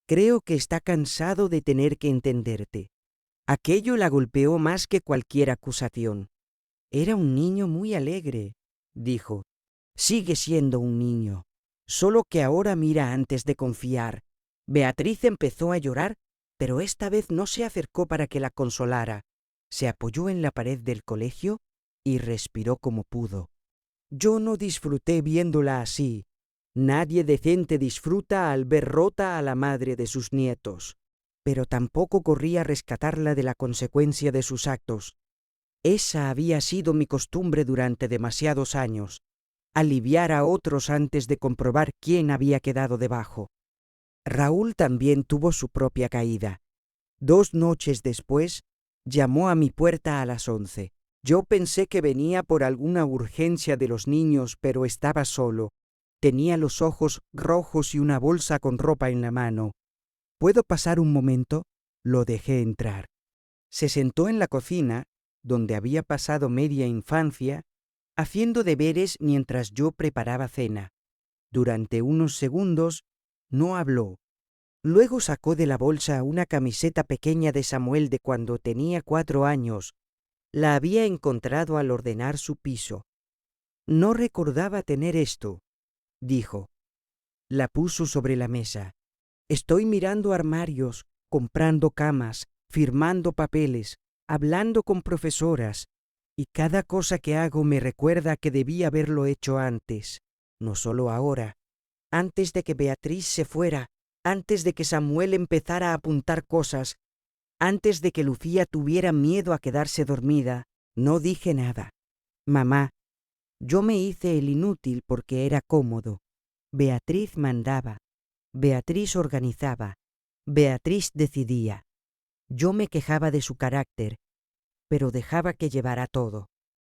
Creo que está cansado de tener que entenderte. Aquello la golpeó más que cualquier acusación. Era un niño muy alegre, dijo. Sigue siendo un niño, solo que ahora mira antes de confiar. Beatriz empezó a llorar, pero esta vez no se acercó para que la consolara. Se apoyó en la pared del colegio y respiró como pudo. Yo no disfruté viéndola así. Nadie decente disfruta al ver rota a la madre de sus nietos. Pero tampoco corrí a rescatarla de la consecuencia de sus actos. Esa había sido mi costumbre durante demasiados años, aliviar a otros antes de comprobar quién había quedado debajo. Raúl también tuvo su propia caída. 2 noches después, llamó a mi puerta a las 11. Yo pensé que venía por alguna urgencia de los niños, pero estaba solo. Tenía los ojos rojos y una bolsa con ropa en la mano. ¿Puedo pasar un momento? Lo dejé entrar. Se sentó en la cocina, donde había pasado media infancia, haciendo deberes mientras yo preparaba cena. Durante unos segundos no habló. Luego sacó de la bolsa una camiseta pequeña de Samuel de cuando tenía 4 años. La había encontrado al ordenar su piso. No recordaba tener esto, dijo. La puso sobre la mesa. Estoy mirando armarios, comprando camas, firmando papeles, hablando con profesoras, y cada cosa que hago me recuerda que debí haberlo hecho antes, no solo ahora, antes de que Beatriz se fuera, antes de que Samuel empezara a apuntar cosas, antes de que Lucía tuviera miedo a quedarse dormida. No dije nada. Mamá, yo me hice el inútil porque era cómodo. Beatriz mandaba. Beatriz organizaba. Beatriz decidía. Yo me quejaba de su carácter, pero dejaba que llevara todo.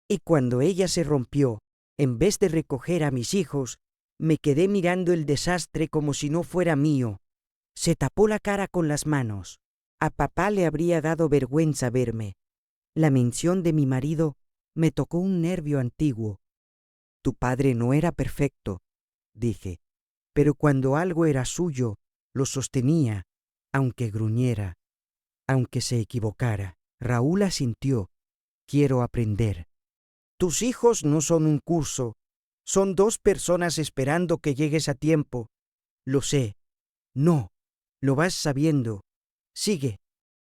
Y cuando ella se rompió, en vez de recoger a mis hijos, me quedé mirando el desastre como si no fuera mío. Se tapó la cara con las manos. A papá le habría dado vergüenza verme. La mención de mi marido me tocó un nervio antiguo. Tu padre no era perfecto, dije, pero cuando algo era suyo, lo sostenía, aunque gruñera, aunque se equivocara. Raúl asintió. Quiero aprender. Tus hijos no son un curso, son 2 personas esperando que llegues a tiempo. Lo sé. No, lo vas sabiendo. Sigue.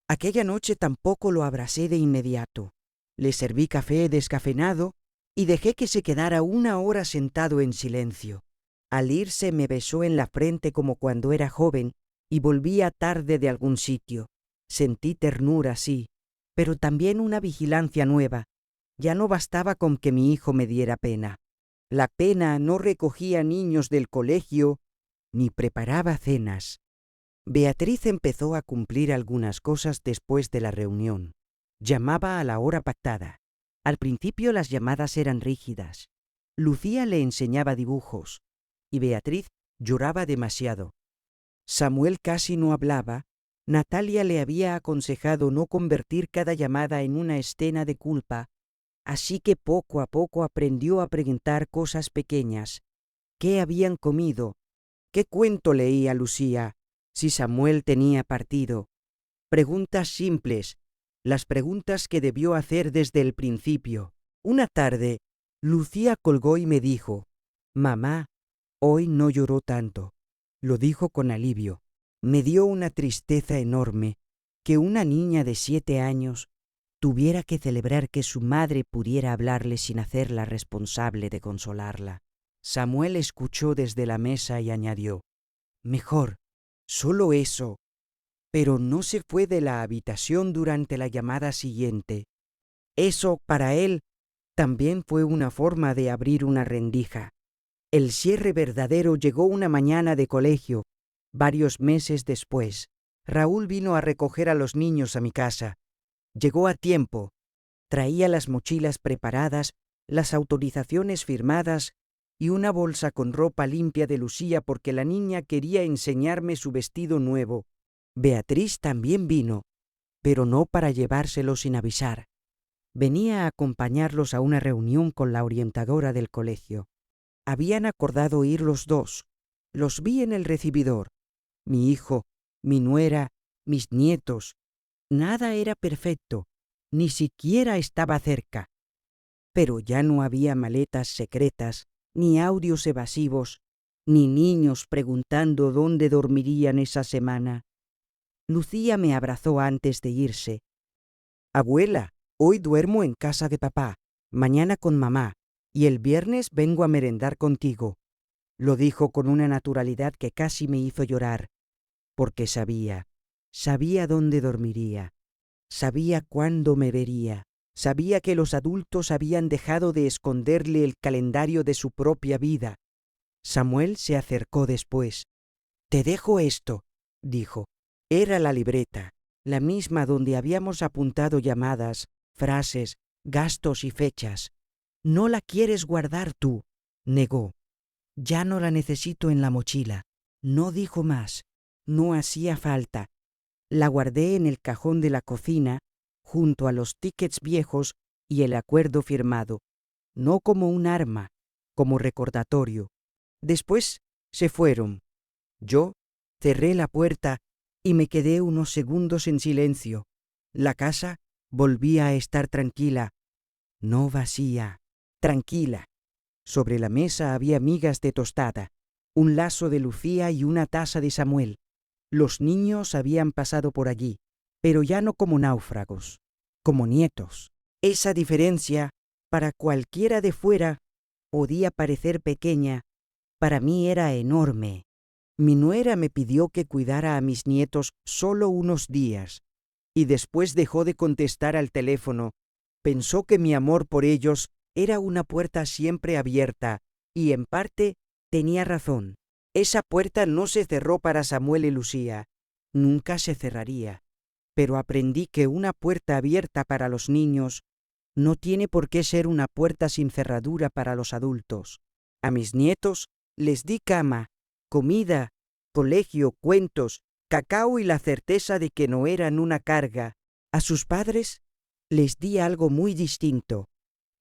Aquella noche tampoco lo abracé de inmediato. Le serví café descafeinado y dejé que se quedara 1 hora sentado en silencio. Al irse me besó en la frente como cuando era joven y volvía tarde de algún sitio. Sentí ternura, sí, pero también una vigilancia nueva. Ya no bastaba con que mi hijo me diera pena. La pena no recogía niños del colegio ni preparaba cenas. Beatriz empezó a cumplir algunas cosas después de la reunión. Llamaba a la hora pactada. Al principio las llamadas eran rígidas. Lucía le enseñaba dibujos y Beatriz lloraba demasiado. Samuel casi no hablaba. Natalia le había aconsejado no convertir cada llamada en una escena de culpa, así que poco a poco aprendió a preguntar cosas pequeñas. ¿Qué habían comido? ¿Qué cuento leía Lucía? Si Samuel tenía partido. Preguntas simples, las preguntas que debió hacer desde el principio. Una tarde, Lucía colgó y me dijo: «Mamá, hoy no lloró tanto». Lo dijo con alivio. Me dio una tristeza enorme que una niña de 7 años tuviera que celebrar que su madre pudiera hablarle sin hacerla responsable de consolarla. Samuel escuchó desde la mesa y añadió: «Mejor, solo eso». Pero no se fue de la habitación durante la llamada siguiente. Eso, para él, también fue una forma de abrir una rendija. El cierre verdadero llegó una mañana de colegio. Varios meses después, Raúl vino a recoger a los niños a mi casa. Llegó a tiempo. Traía las mochilas preparadas, las autorizaciones firmadas y una bolsa con ropa limpia de Lucía porque la niña quería enseñarme su vestido nuevo. Beatriz también vino, pero no para llevárselo sin avisar. Venía a acompañarlos a una reunión con la orientadora del colegio. Habían acordado ir los dos. Los vi en el recibidor. Mi hijo, mi nuera, mis nietos. Nada era perfecto, ni siquiera estaba cerca. Pero ya no había maletas secretas, ni audios evasivos, ni niños preguntando dónde dormirían esa semana. Lucía me abrazó antes de irse. «Abuela, hoy duermo en casa de papá, mañana con mamá, y el viernes vengo a merendar contigo», lo dijo con una naturalidad que casi me hizo llorar, porque sabía dónde dormiría, sabía cuándo me vería, sabía que los adultos habían dejado de esconderle el calendario de su propia vida. Samuel se acercó después. «Te dejo esto», dijo. Era la libreta, la misma donde habíamos apuntado llamadas, frases, gastos y fechas. «¿No la quieres guardar tú?», negó. «Ya no la necesito en la mochila». No dijo más. No hacía falta. La guardé en el cajón de la cocina, junto a los tickets viejos y el acuerdo firmado. No como un arma, como recordatorio. Después se fueron. Yo cerré la puerta y me quedé unos segundos en silencio. La casa volvía a estar tranquila, no vacía, tranquila. Sobre la mesa había migas de tostada, un lazo de Lucía y una taza de Samuel. Los niños habían pasado por allí, pero ya no como náufragos, como nietos. Esa diferencia, para cualquiera de fuera, podía parecer pequeña, para mí era enorme. Mi nuera me pidió que cuidara a mis nietos solo unos días, y después dejó de contestar al teléfono. Pensó que mi amor por ellos era una puerta siempre abierta, y en parte tenía razón. Esa puerta no se cerró para Samuel y Lucía, nunca se cerraría. Pero aprendí que una puerta abierta para los niños no tiene por qué ser una puerta sin cerradura para los adultos. A mis nietos les di cama, comida, colegio, cuentos, cacao y la certeza de que no eran una carga. A sus padres les di algo muy distinto: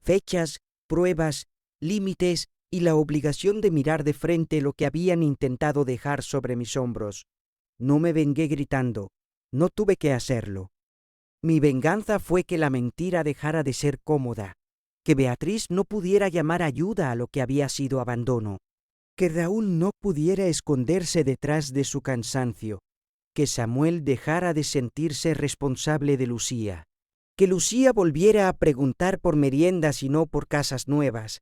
fechas, pruebas, límites y la obligación de mirar de frente lo que habían intentado dejar sobre mis hombros. No me vengué gritando, no tuve que hacerlo. Mi venganza fue que la mentira dejara de ser cómoda, que Beatriz no pudiera llamar ayuda a lo que había sido abandono, que Raúl no pudiera esconderse detrás de su cansancio, que Samuel dejara de sentirse responsable de Lucía, que Lucía volviera a preguntar por meriendas y no por casas nuevas,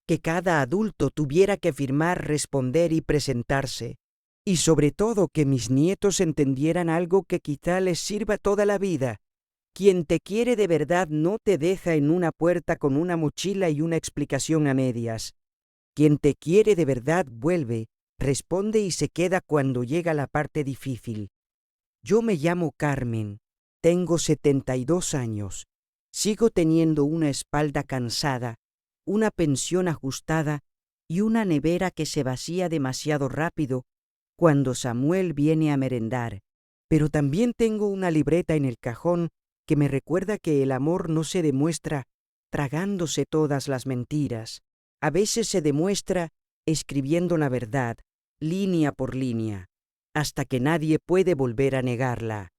que cada adulto tuviera que firmar, responder y presentarse, y sobre todo que mis nietos entendieran algo que quizá les sirva toda la vida. Quien te quiere de verdad no te deja en una puerta con una mochila y una explicación a medias. Quien te quiere de verdad vuelve, responde y se queda cuando llega la parte difícil. Yo me llamo Carmen, tengo 72 años, sigo teniendo una espalda cansada, una pensión ajustada y una nevera que se vacía demasiado rápido cuando Samuel viene a merendar. Pero también tengo una libreta en el cajón que me recuerda que el amor no se demuestra tragándose todas las mentiras. A veces se demuestra escribiendo la verdad, línea por línea, hasta que nadie puede volver a negarla.